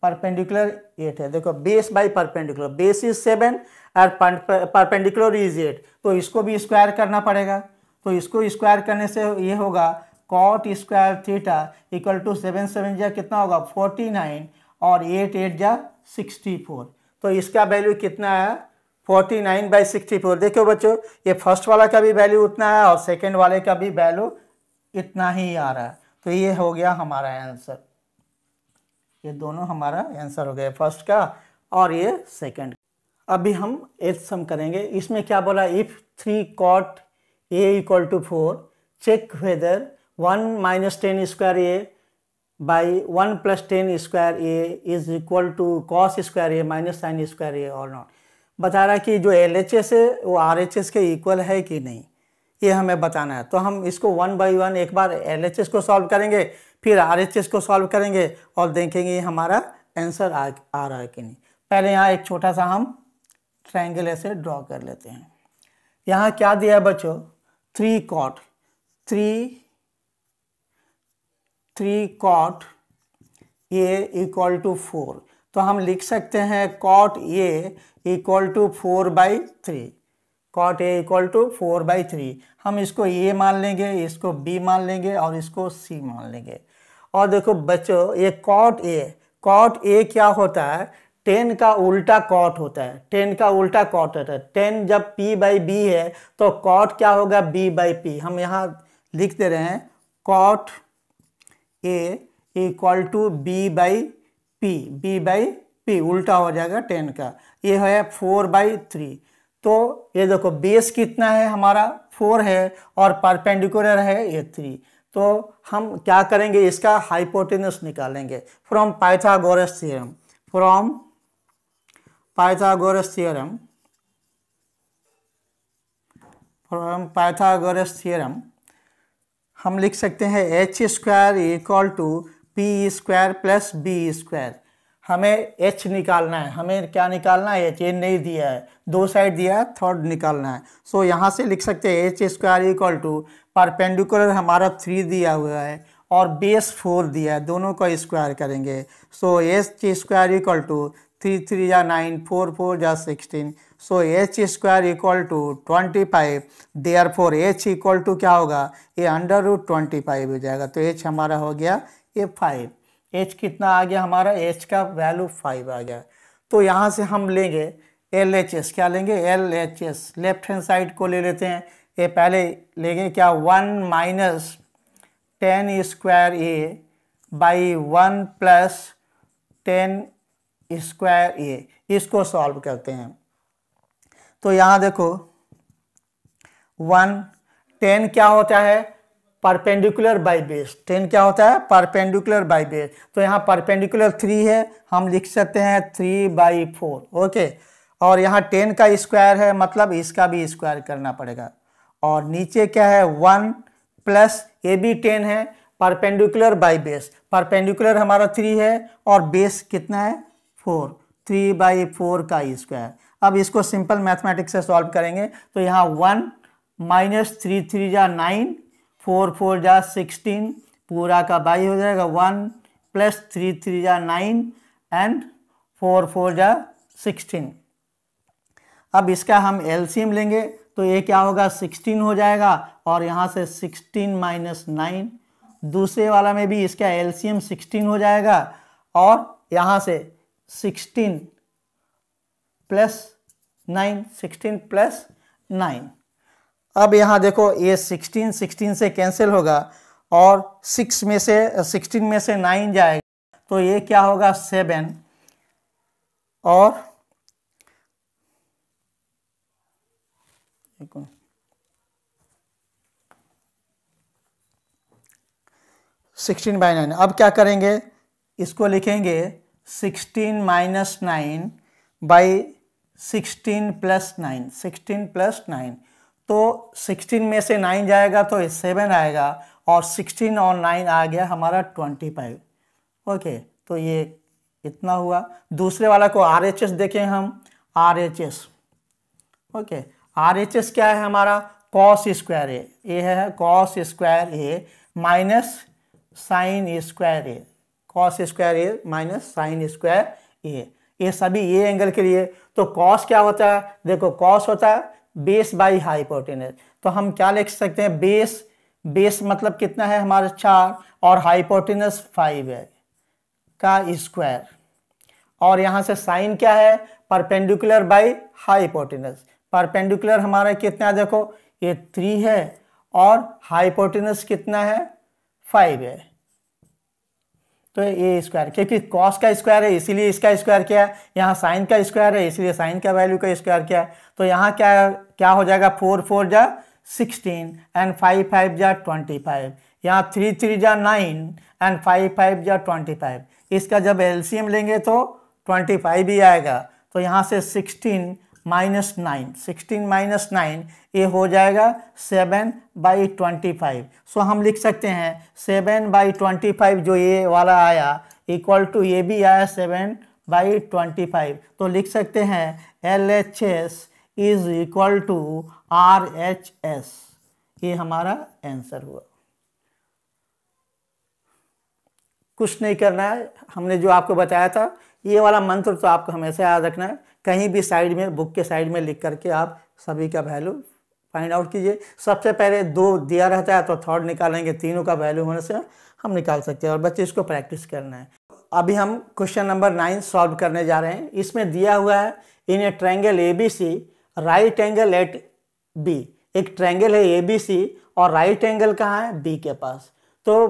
परपेंडिकुलर 8 है। देखो base by perpendicular, base is 7 और परपेंडिकुलर इज 8, तो इसको भी स्क्वायर करना पड़ेगा। तो इसको स्क्वायर करने से ये होगा cot square theta equal to 7 7 जा कितना होगा 49 और 8 8 जा 64। तो इसका वैल्यू कितना है 49/64। देखो बच्चों, ये फर्स्ट वाला का भी वैल्यू उतना है और सेकेंड वाले का भी वैल्यू इतना ही आ रहा है। तो ये हो गया हमारा आंसर, ये दोनों हमारा आंसर हो गया, फर्स्ट का और ये सेकेंड। अभी हम 8th सम करेंगे। इसमें क्या बोला, if 3 cot a equal to 4 check whether 1 minus 10 square A by 1 plus 10 square A is equal to cos square A minus sine square A और नॉट। बता रहा है कि जो LHS है वो RHS के इक्वल है कि नहीं, ये हमें बताना है। तो हम इसको 1 बाई 1 एक बार LHS को सॉल्व करेंगे, फिर RHS को सॉल्व करेंगे और देखेंगे हमारा आंसर आ रहा है कि नहीं। पहले यहाँ एक छोटा सा हम ट्रायंगल ऐसे ड्रॉ कर लेते हैं। यहाँ क्या दिया है बच्चों, 3 cot a इक्वल टू 4, तो हम लिख सकते हैं cot a equal to 4/3, cot a equal to 4/3। हम इसको a मान लेंगे, इसको b मान लेंगे और इसको c मान लेंगे। और देखो बच्चों, ये cot a क्या होता है, 10 का उल्टा कॉट होता है, 10 का उल्टा कॉट होता है। 10 जब p/b है तो कॉट क्या होगा b/p। हम यहाँ लिख दे रहे हैं cot a equal to b/p उल्टा हो जाएगा 10 का, ये है 4/3। तो ये देखो बेस कितना है हमारा 4 है और परपेंडिकुलर है ये 3। तो हम क्या करेंगे, इसका हाइपोटेनस निकालेंगे फ्रॉम पाइथागोरस थ्योरम, हम लिख सकते हैं h square equal to p square plus b square. हमें h निकालना है, हमें क्या निकालना है, h नहीं दिया है, दो साइड दिया है, थर्ड निकालना है। सो यहाँ से लिख सकते हैं h square equal to perpendicular हमारा 3 दिया हुआ है और बेस 4 दिया है, दोनों को स्क्वायर करेंगे। So h square equal to 3 3 या 9, 4 4 या 16। So h square equal to 25, therefore h equal to क्या होगा, ये √25 हो जाएगा। तो h हमारा हो गया ये 5। h कितना आ गया हमारा, h का वैल्यू 5 आ गया। तो यहाँ से हम लेंगे LHS, क्या लेंगे LHS, लेफ्ट हैंड साइड को ले लेते हैं। ये पहले लेंगे क्या 1 minus 10 square A by 1 plus 10 square A, इसको सॉल्व करते हैं। तो यहाँ देखो 10 क्या होता है परपेंडिकुलर बाई बेस, 10 क्या होता है परपेंडिकुलर बाई बेस। तो यहाँ परपेंडिकुलर 3 है, हम लिख सकते हैं 3/4। ओके, और यहाँ 10 का स्क्वायर है, मतलब इसका भी स्क्वायर करना पड़ेगा। और नीचे क्या है 1 प्लस ये भी 10 है, परपेंडिकुलर बाई बेस, परपेंडिकुलर हमारा 3 है और बेस कितना है 4, 3/4 का स्क्वायर। अब इसको सिंपल मैथमेटिक्स से सॉल्व करेंगे तो यहाँ 1 माइनस 3 3 जा 9, 4 4 जा 16, पूरा का बाई हो जाएगा 1 प्लस 3 3 जा 9 एंड 4 4 जा 16। अब इसका हम एलसीएम लेंगे तो ये क्या होगा 16 हो जाएगा और यहाँ से 16 माइनस 9, दूसरे वाला में भी इसका एलसीएम 16 हो जाएगा और यहाँ से 16 प्लस 9, 16 प्लस 9। अब यहाँ देखो ये 16 से कैंसिल होगा और 16 में से 9 जाएगा तो ये क्या होगा 7 और 16/9। अब क्या करेंगे, इसको लिखेंगे 16 माइनस 9 बाई 16 प्लस 9, 16 प्लस 9। तो 16 में से 9 जाएगा तो 7 आएगा और 16 और 9 आ गया हमारा 25। ओके, तो ये इतना हुआ। दूसरे वाला को RHS देखें हम, RHS। ओके, RHS क्या है हमारा कॉस स्क्वायर ए, ये है cos square A minus sine square A, cos square A minus sine square ए, ये सभी ये एंगल के लिए। तो कॉस क्या होता है, देखो कॉस होता है बेस बाई हाइपोटेनस, तो हम क्या लिख सकते हैं बेस मतलब कितना है हमारा 4 और हाइपोटेनस 5 है का स्क्वायर, और यहाँ से साइन क्या है परपेंडिकुलर बाई हाइपोटेनस, परपेंडिकुलर हमारा कितना है देखो ये 3 है और हाइपोटेनस कितना है 5 है। तो ये स्क्वायर, क्योंकि कॉस का स्क्वायर है इसीलिए इसका स्क्वायर क्या है, यहाँ साइन का स्क्वायर है इसलिए साइन का वैल्यू का स्क्वायर क्या है। तो यहाँ क्या हो जाएगा 4 4 जा 16 एंड 5 5 जा 25, यहाँ 3 3 जा 9 एंड 5 5 जा 25। इसका जब एलसीएम लेंगे तो 25 ही आएगा। तो यहाँ से 16 माइनस 9, 16 माइनस 9 ये हो जाएगा 7/25। सो हम लिख सकते हैं 7/25 जो ये वाला आया इक्वल टू ये भी आया 7/25। तो लिख सकते हैं LHS is equal to RHS, ये हमारा आंसर हुआ। कुछ नहीं करना है, हमने जो आपको बताया था ये वाला मंत्र तो आपको हमेशा याद रखना है। कहीं भी साइड में बुक के साइड में लिख करके आप सभी का वैल्यू फाइंड आउट कीजिए। सबसे पहले 2 दिया रहता है तो थर्ड निकालेंगे, तीनों का वैल्यू होने से हम निकाल सकते हैं और बच्चे इसको प्रैक्टिस करना है। अभी हम क्वेश्चन नंबर 9 सॉल्व करने जा रहे हैं। इसमें दिया हुआ है in a triangle ABC right angle at B, एक ट्रायंगल है ABC और राइट एंगल कहाँ है B के पास। तो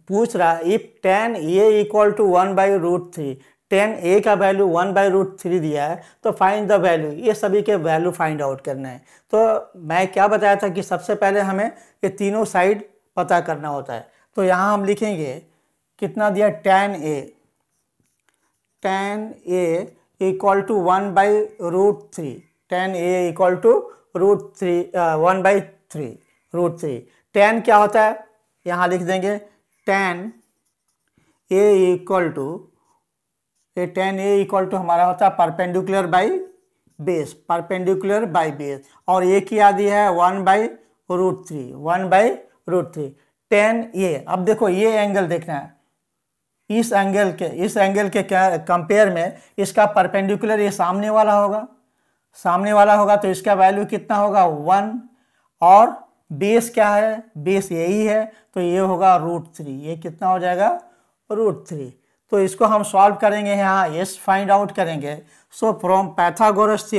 पूछ रहा है if tan A equal to 1/√3, tan A का वैल्यू 1/√3 दिया है तो फाइंड द वैल्यू, ये सभी के वैल्यू फाइंड आउट करना है। तो मैं क्या बताया था कि सबसे पहले हमें ये तीनों साइड पता करना होता है। तो यहाँ हम लिखेंगे कितना दिया tan A equal to 1/√3, tan A equal to √3 tan क्या होता है यहाँ लिख देंगे tan A इक्वल टू हमारा होता है perpendicular by base, perpendicular by base, और ये क्या दिया है 1/√3 tan A। अब देखो ये एंगल देखना है, इस एंगल के कंपेयर में इसका परपेंडिकुलर ये सामने वाला होगा तो इसका वैल्यू कितना होगा 1, और बेस क्या है, बेस यही है तो ये होगा √3, ये कितना हो जाएगा √3। तो इसको हम सॉल्व करेंगे, यहाँ यस फाइंड आउट करेंगे। सो फ्रॉम पाइथागोरस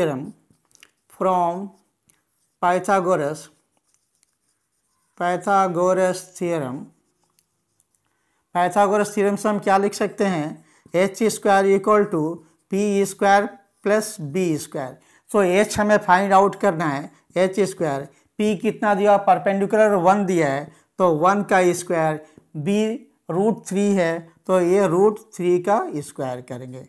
थ्योरम से हम क्या लिख सकते हैं h² equal to p² plus b²। So h हमें फाइंड आउट करना है h², p कितना दिया परपेंडिकुलर 1 दिया है तो 1 का स्क्वायर, b √3 है तो ये √3 का स्क्वायर करेंगे।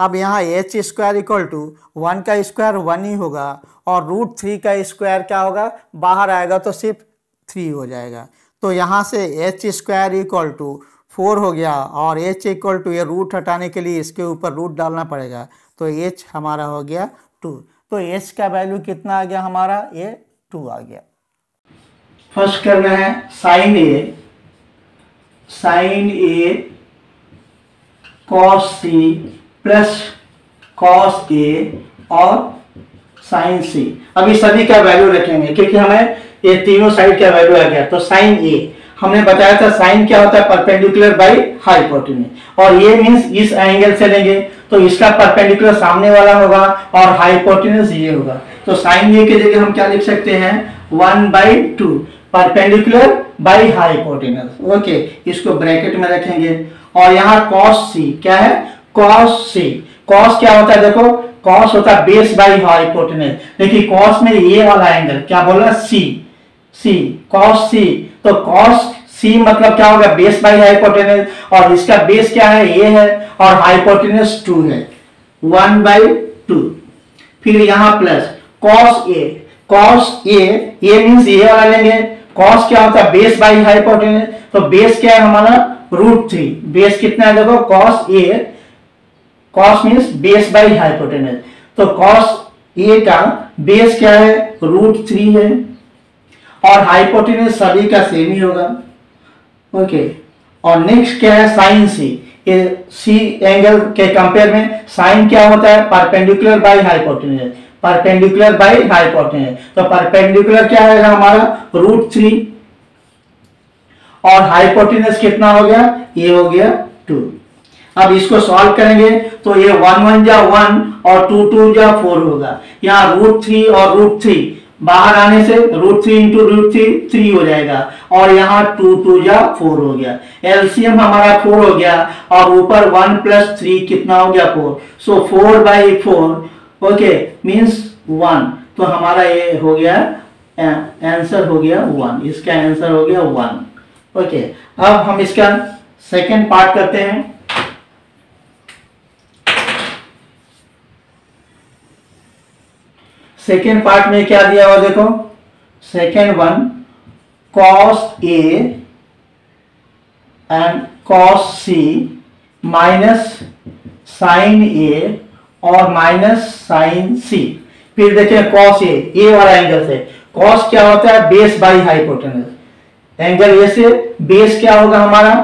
अब यहाँ एच स्क्वायर इक्वल टू 1 का स्क्वायर 1 ही होगा और √3 का स्क्वायर क्या होगा, बाहर आएगा तो सिर्फ 3 हो जाएगा। तो यहाँ से एच स्क्वायर इक्वल टू 4 हो गया और एच इक्वल टू, ये रूट हटाने के लिए इसके ऊपर रूट डालना पड़ेगा, तो एच हमारा हो गया 2। तो एच का वैल्यू कितना आ गया हमारा, ये 2 आ गया। फर्स्ट कर रहे हैं sign A cos C plus cos A और साइन सी। अभी सभी का वैल्यू रखेंगे क्योंकि हमें ये तीनों साइड का वैल्यू आ गया। तो साइन ए हमने बताया था, साइन क्या होता है, परपेंडिकुलर बाई हाइपोटेन्यूज, और ये मींस इस एंगल से लेंगे तो इसका परपेंडिकुलर सामने वाला होगा और हाइपोटेन्यूज ये होगा। तो साइन ए की जगह हम क्या लिख सकते हैं, 1/2 परपेंडिकुलर बाई हाइपोटेन्यूज। ओके, इसको ब्रैकेट में रखेंगे। और यहाँ कॉस सी क्या है, कॉस सी, कॉस क्या होता है, देखो कॉस होता है बेस बाई हाइपोटेन्यूज, लेकिन कॉस में ये वाला एंगल क्या बोल रहा है, सी कॉस सी। तो कॉस सी मतलब क्या होगा, बेस बाई हाइपोटेन्यूज, और इसका बेस क्या है, ये है, और हाइपोटेन्यूज 2 है, 1/2। फिर यहाँ प्लस कॉस ए ये मींस ये वाला लेंगे। कॉस क्या होता है, बेस बाई हाइपोटेन्यूज, तो बेस क्या है हमारा √3। बेस कितना है देखो, cos means base by hypotenuse, तो कॉस ए का बेस क्या है, √3 है, और हाइपोटेन्यूज सभी का सेम ही होगा। ओके, और नेक्स्ट क्या है, साइन सी। ये सी एंगल के कंपेयर में साइन क्या होता है, perpendicular by hypotenuse, perpendicular by hypotenuse. तो परपेंडिकुलर क्या है हमारा, √3, और हाइपोटेन्यूज कितना हो गया, ये हो गया 2। अब इसको सॉल्व करेंगे तो ये 1 1 जा 1 और 2 2 जा 4 होगा। यहाँ √3 और √3 बाहर आने से √3 इंटू √3 3 हो जाएगा, और यहाँ 2 2 जा 4 हो गया। एलसीएम हमारा 4 हो गया, और ऊपर 1 + 3 कितना हो गया, 4। सो 4/4 ओके मीन्स 1। तो हमारा ये हो गया आंसर हो गया 1, इसका आंसर हो गया 1। ओके, अब हम इसका सेकेंड पार्ट करते हैं। सेकेंड पार्ट में क्या दिया हुआ देखो, second one cos A and cos C minus sin A और माइनस sin C। फिर देखिए cos A वाला एंगल से, cos क्या होता है, base by hypotenuse, angle A से बेस क्या होगा हमारा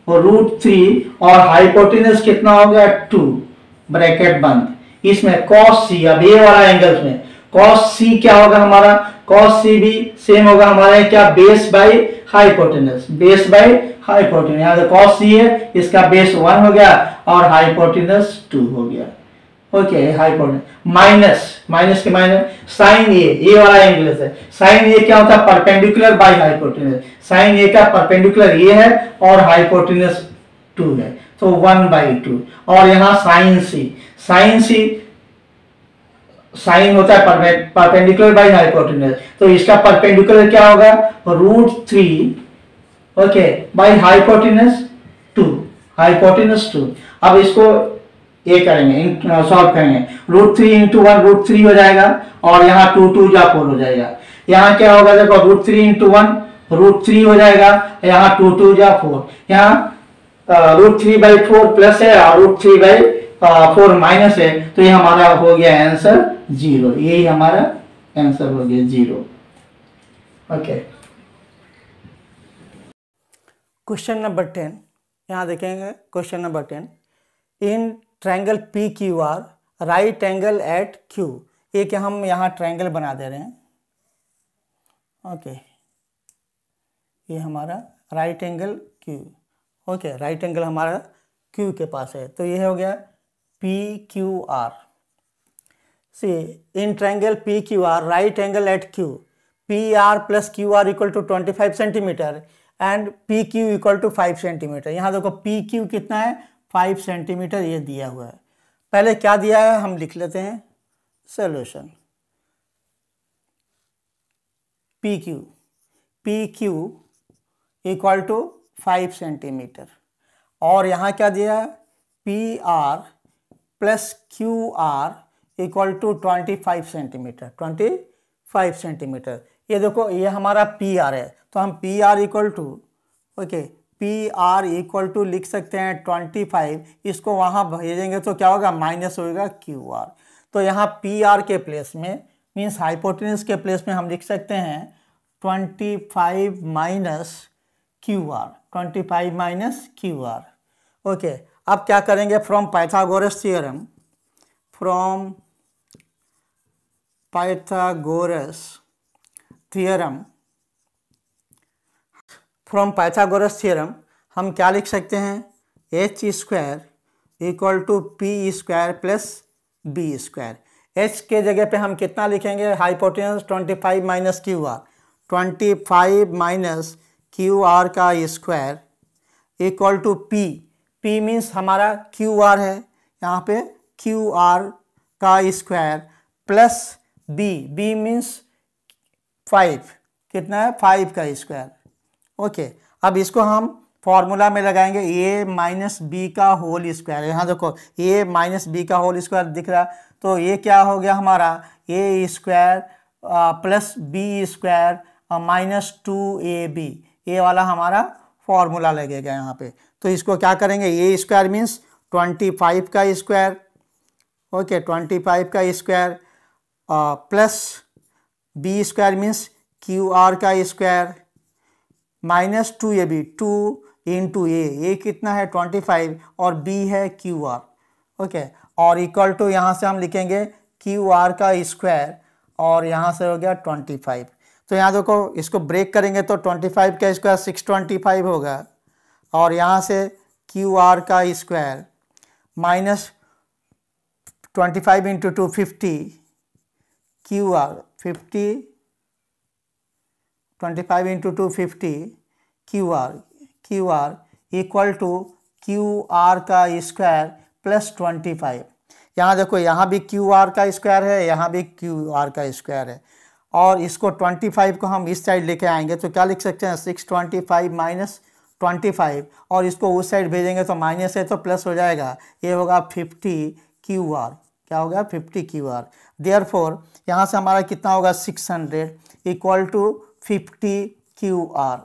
√3, और हाइपोटेन्यूज कितना हो गया 2, ब्रैकेट बंद। इसमें cos C, अब ये वाला एंगल में cos C क्या होगा हमारा, cos C भी सेम होगा हमारे क्या, base by hypotenuse, base by hypotenuse. यहाँ पे cos C है, इसका बेस 1 हो गया और हाइपोटेन्यूज 2 हो गया। ओके, हाइपोटेन्यूज माइनस के माइनस sin A, ये वाला एंगल है, sin A क्या होता है, perpendicular by hypotenuse, sin A का परपेंडिकुलर ये है और हाइपोटेन्यूज 2 है, तो 1/2। और यहाँ sin C साइन होता है परपेंडिकुलर बाई हाइपोटेन्यूज, तो इसका परपेंडिकुलर क्या होगा, √3 ओके बाई हाइपोटेन्यूज 2। अब इसको ये करेंगे, सॉल्व करेंगे, √3 × 1 √3 हो जाएगा, और यहाँ 2 2 जा 4 हो जाएगा। यहाँ क्या होगा देखो, √3 × 1 √3 हो जाएगा, यहाँ 2 2 जा 4, यहाँ √3/4 प्लस है और √3/4 माइनस है, तो ये हमारा हो गया आंसर 0। यही हमारा आंसर हो गया 0। ओके, क्वेश्चन नंबर 10 यहाँ देखेंगे। Question number 10, in triangle PQR right angle at Q। एक हम यहाँ ट्रायंगल बना दे रहे हैं। ओके, ये हमारा right angle Q। Okay, right angle हमारा Q के पास है, तो ये हो गया PQR। See in triangle PQR right angle at Q, PR + QR = 25 centimetre and PQ = 5 centimetre. यहाँ देखो PQ कितना है, 5 सेंटीमीटर ये दिया हुआ है। पहले क्या दिया है हम लिख लेते हैं, सॉल्यूशन। PQ = 5 सेंटीमीटर, और यहाँ क्या दिया है, PR plus Q R equal to 25 centimetre, 25 centimetre. ये देखो ये हमारा पी आर है, तो हम P R equal to P R equal to लिख सकते हैं 25, इसको वहाँ भेजेंगे तो क्या होगा, माइनस होगा क्यू आर। तो यहाँ पी आर के प्लेस में मीन्स हाइपोटेन्यूज के प्लेस में हम लिख सकते हैं 25 minus Q R, 25 minus Q R. Okay, अब क्या करेंगे, from Pythagoras theorem, from Pythagoras theorem, from Pythagoras theorem हम क्या लिख सकते हैं, H square equal to P square plus B square. H के जगह पे हम कितना लिखेंगे, hypotenuse 25 minus Q R, 25 minus Q R का square equal to P, P means हमारा क्यू आर है, यहाँ पे क्यू आर का square plus B, B means 5, कितना है 5 का स्क्वायर। ओके, अब इसको हम फॉर्मूला में लगाएंगे, ए माइनस बी का होल स्क्वायर। यहाँ देखो ए माइनस बी का होल स्क्वायर दिख रहा, तो ये क्या हो गया हमारा, A square plus B square minus 2ab, ये वाला हमारा फॉर्मूला लगेगा यहाँ पे। तो इसको क्या करेंगे, ए स्क्वायर मीन्स 25 का स्क्वायर, ओके 25 का square plus B square means Q R का square minus 2ab, 2 into A कितना है 25 और बी है क्यू आर, ओके, और इक्वल टू यहाँ से हम लिखेंगे क्यू आर का स्क्वायर और यहाँ से हो गया 25। तो यहाँ देखो इसको ब्रेक करेंगे तो 25 का स्क्वायर 625 होगा और यहाँ से क्यू आर का square minus 25 into 2 50, Q R 50, 25 into 2 50 Q R equal to Q R का स्क्वायर प्लस 25। यहाँ देखो यहाँ भी क्यू आर का स्क्वायर है, यहाँ भी क्यू आर का स्क्वायर है, और इसको 25 को हम इस साइड लेके आएंगे तो क्या लिख सकते हैं, 625 माइनस 25, और इसको उस साइड भेजेंगे तो माइनस है तो प्लस हो जाएगा, ये होगा 50 क्यू आर, क्या होगा 50 क्यू आर। देयरफॉर यहाँ से हमारा कितना होगा 600 इक्वल टू 50 क्यू आर।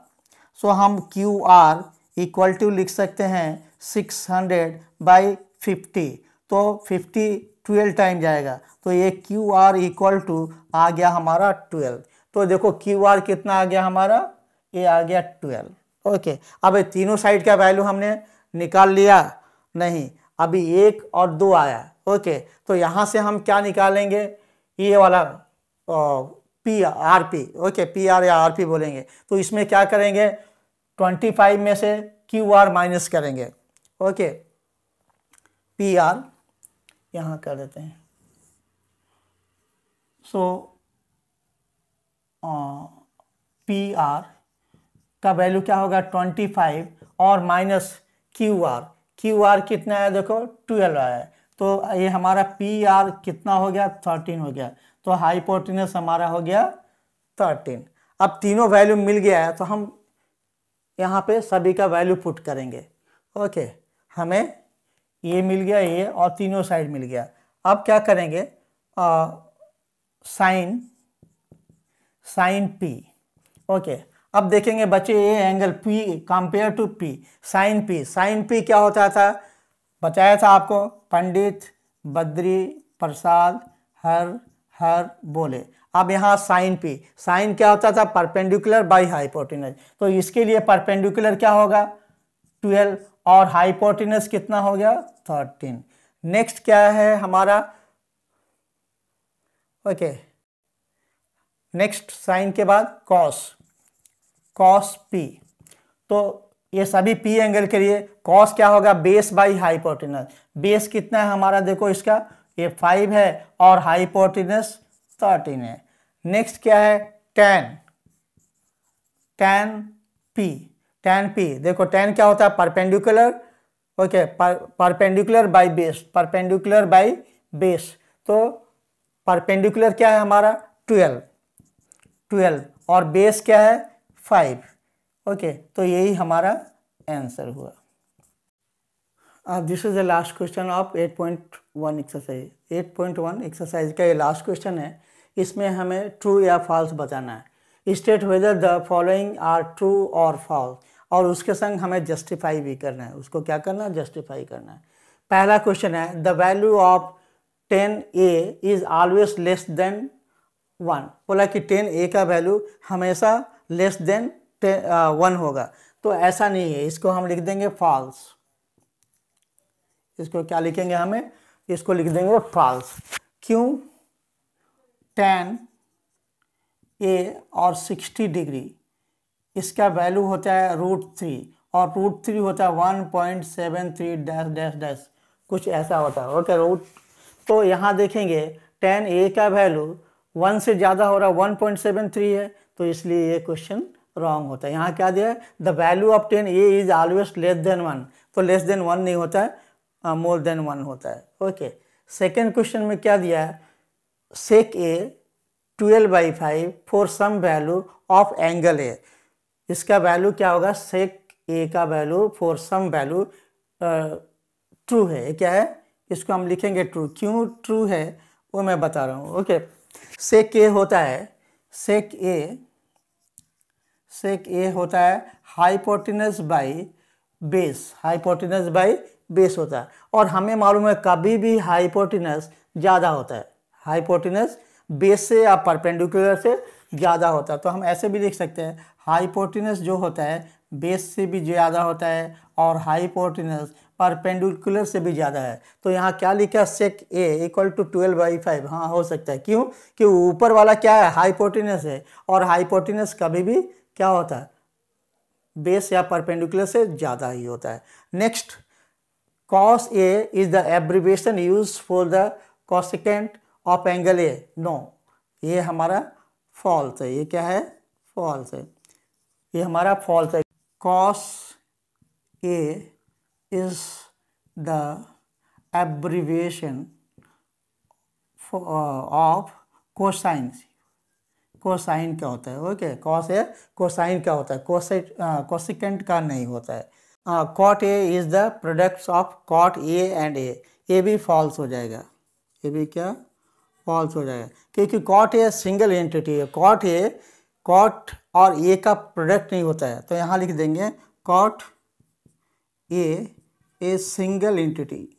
सो हम क्यू आर इक्वल टू लिख सकते हैं 600 बाई 50, तो 50 12 टाइम जाएगा, तो ये क्यू आर इक्वल टू आ गया हमारा 12। तो देखो क्यू आर कितना आ गया हमारा, ये आ गया 12। ओके, अब तीनों साइड का वैल्यू हमने निकाल लिया, नहीं अभी 1 और 2 आया। ओके, तो यहाँ से हम क्या निकालेंगे, ये वाला P R P, okay P R या आर पी बोलेंगे, तो इसमें क्या करेंगे 25 में से क्यू आर माइनस करेंगे, ओके पी आर यहाँ कर देते हैं। सो पी आर का वैल्यू क्या होगा 25 और माइनस क्यू आर कितना है देखो 12 आया है, तो ये हमारा पी आर कितना हो गया 13 हो गया, तो हाइपोटेन्यूज हमारा हो गया 13। अब तीनों वैल्यू मिल गया है तो हम यहाँ पे सभी का वैल्यू पुट करेंगे। ओके, हमें ये मिल गया ये और तीनों साइड मिल गया। अब क्या करेंगे साइन पी। ओके, अब देखेंगे बच्चे ये angle P compare to P, sine P क्या होता था, बताया था आपको, पंडित बद्री प्रसाद हर बोले। अब यहाँ साइन क्या होता था, परपेंडिकुलर बाई हाइपोटेनस, तो इसके लिए परपेंडिकुलर क्या होगा 12 और हाइपोटेनस कितना हो गया 13। नेक्स्ट क्या है हमारा, ओके नेक्स्ट साइन के बाद कॉस पी, तो ये सभी पी एंगल के लिए कॉस क्या होगा बेस बाई हाइपोटेनस, बेस कितना है हमारा देखो इसका ये 5 है और हाइपोटेनस 13 है। नेक्स्ट क्या है tan पी, देखो tan क्या होता है perpendicular, okay perpendicular by base, तो परपेंडिकुलर क्या है हमारा 12 और बेस क्या है 5। ओके, तो यही हमारा आंसर हुआ। This is the last question of 8.1 exercise. 8.1 exercise का ये लास्ट क्वेश्चन है। इसमें हमें ट्रू या फॉल्स बताना है। State whether the following are true और फॉल्स, और उसके संग हमें जस्टिफाई भी करना है। उसको क्या करना है? जस्टिफाई करना है। पहला क्वेश्चन है the value of 10a is always less than 1। बोला कि 10a का वैल्यू हमेशा लेस देन 1 होगा, तो ऐसा नहीं है। इसको हम लिख देंगे फॉल्स। इसको क्या लिखेंगे? हमें इसको लिख देंगे फॉल्स। क्यों? 10a और 60 डिग्री इसका वैल्यू होता है √3, और √3 होता है 1.73 डैश डैश डैश, कुछ ऐसा होता है। ओके, तो यहाँ देखेंगे 10a का वैल्यू 1 से ज़्यादा हो रहा है, 1.73 है, तो इसलिए ये क्वेश्चन रॉन्ग होता है। यहाँ क्या दिया है? The value of 10a is always less than 1, तो लेस देन 1 नहीं होता है, मोर देन 1 होता है। ओके, सेकेंड क्वेश्चन में क्या दिया है? Sec a 12/5 for some value of angle a। इसका वैल्यू क्या होगा? सेक a का वैल्यू फॉर सम वैल्यू ट्रू है। ये क्या है? इसको हम लिखेंगे ट्रू। क्यों ट्रू है वो मैं बता रहा हूँ। ओके, सेक a होता है, सेक a होता है hypotenuse by base, hypotenuse by base होता है। और हमें मालूम है कभी भी हाइपोटेनस ज़्यादा होता है, हाइपोटेनस बेस से या परपेंडिकुलर से ज़्यादा होता है। तो हम ऐसे भी लिख सकते हैं हाइपोटेनस जो होता है बेस से भी ज़्यादा होता है, और हाइपोटेनस परपेंडिकुलर से भी ज़्यादा है। तो यहाँ क्या लिखा है? Sec a equal to 12/5। हाँ, हो सकता है। क्यों? कि ऊपर वाला क्या है? हाइपोटेनस है, और हाइपोटेनस कभी भी क्या होता है? बेस या परपेंडिकुलर से ज़्यादा ही होता है। Next, cos a is the abbreviation used for the cosecant of angle a। No, ये हमारा फॉल्स है। ये क्या है? फॉल्स है। ये हमारा फॉल्स है। cos a is the abbreviation of cosine। Cosine क्या होता है? ओके, कॉस है, कोसाइन क्या होता है? कोसिकेंट का नहीं होता है। Cot A is the products of cot A and A भी फॉल्स हो जाएगा। ये भी क्या? फॉल्स हो जाएगा, क्योंकि कॉट ए सिंगल एंटिटी है। कॉट और ए का प्रोडक्ट नहीं होता है। तो यहाँ लिख देंगे cot A single entity,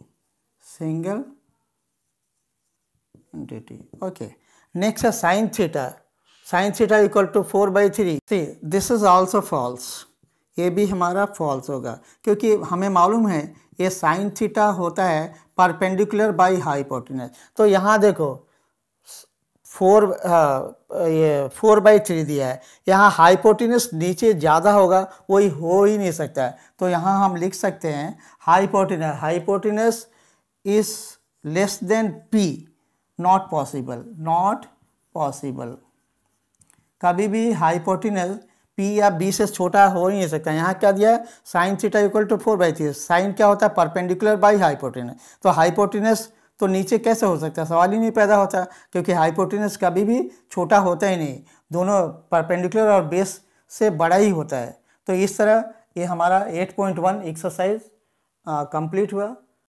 single entity. Okay, next है sine theta. Sine theta equal to 4/3। This is also false. ये भी हमारा फॉल्स होगा, क्योंकि हमें मालूम है ये साइन थीटा होता है परपेंडिकुलर बाई हाइपोटेनस। तो यहाँ देखो 4/3 दिया है, यहाँ हाइपोटेनस नीचे ज़्यादा होगा, वही हो ही नहीं सकता है। तो यहाँ हम लिख सकते हैं hypotenuse is less than p, not possible, not possible. कभी भी हाइपोटेनस p या b से छोटा हो ही नहीं सकता। यहाँ क्या दिया है? Sine theta equal to 4/3। Sine क्या होता है? Perpendicular by hypotenuse. तो हाइपोटेनस तो नीचे कैसे हो सकता है? सवाल ही नहीं पैदा होता, क्योंकि हाइपोटेनस कभी भी छोटा होता ही नहीं, दोनों परपेंडिकुलर और बेस से बड़ा ही होता है। तो इस तरह ये हमारा 8.1 एक्सरसाइज कंप्लीट हुआ।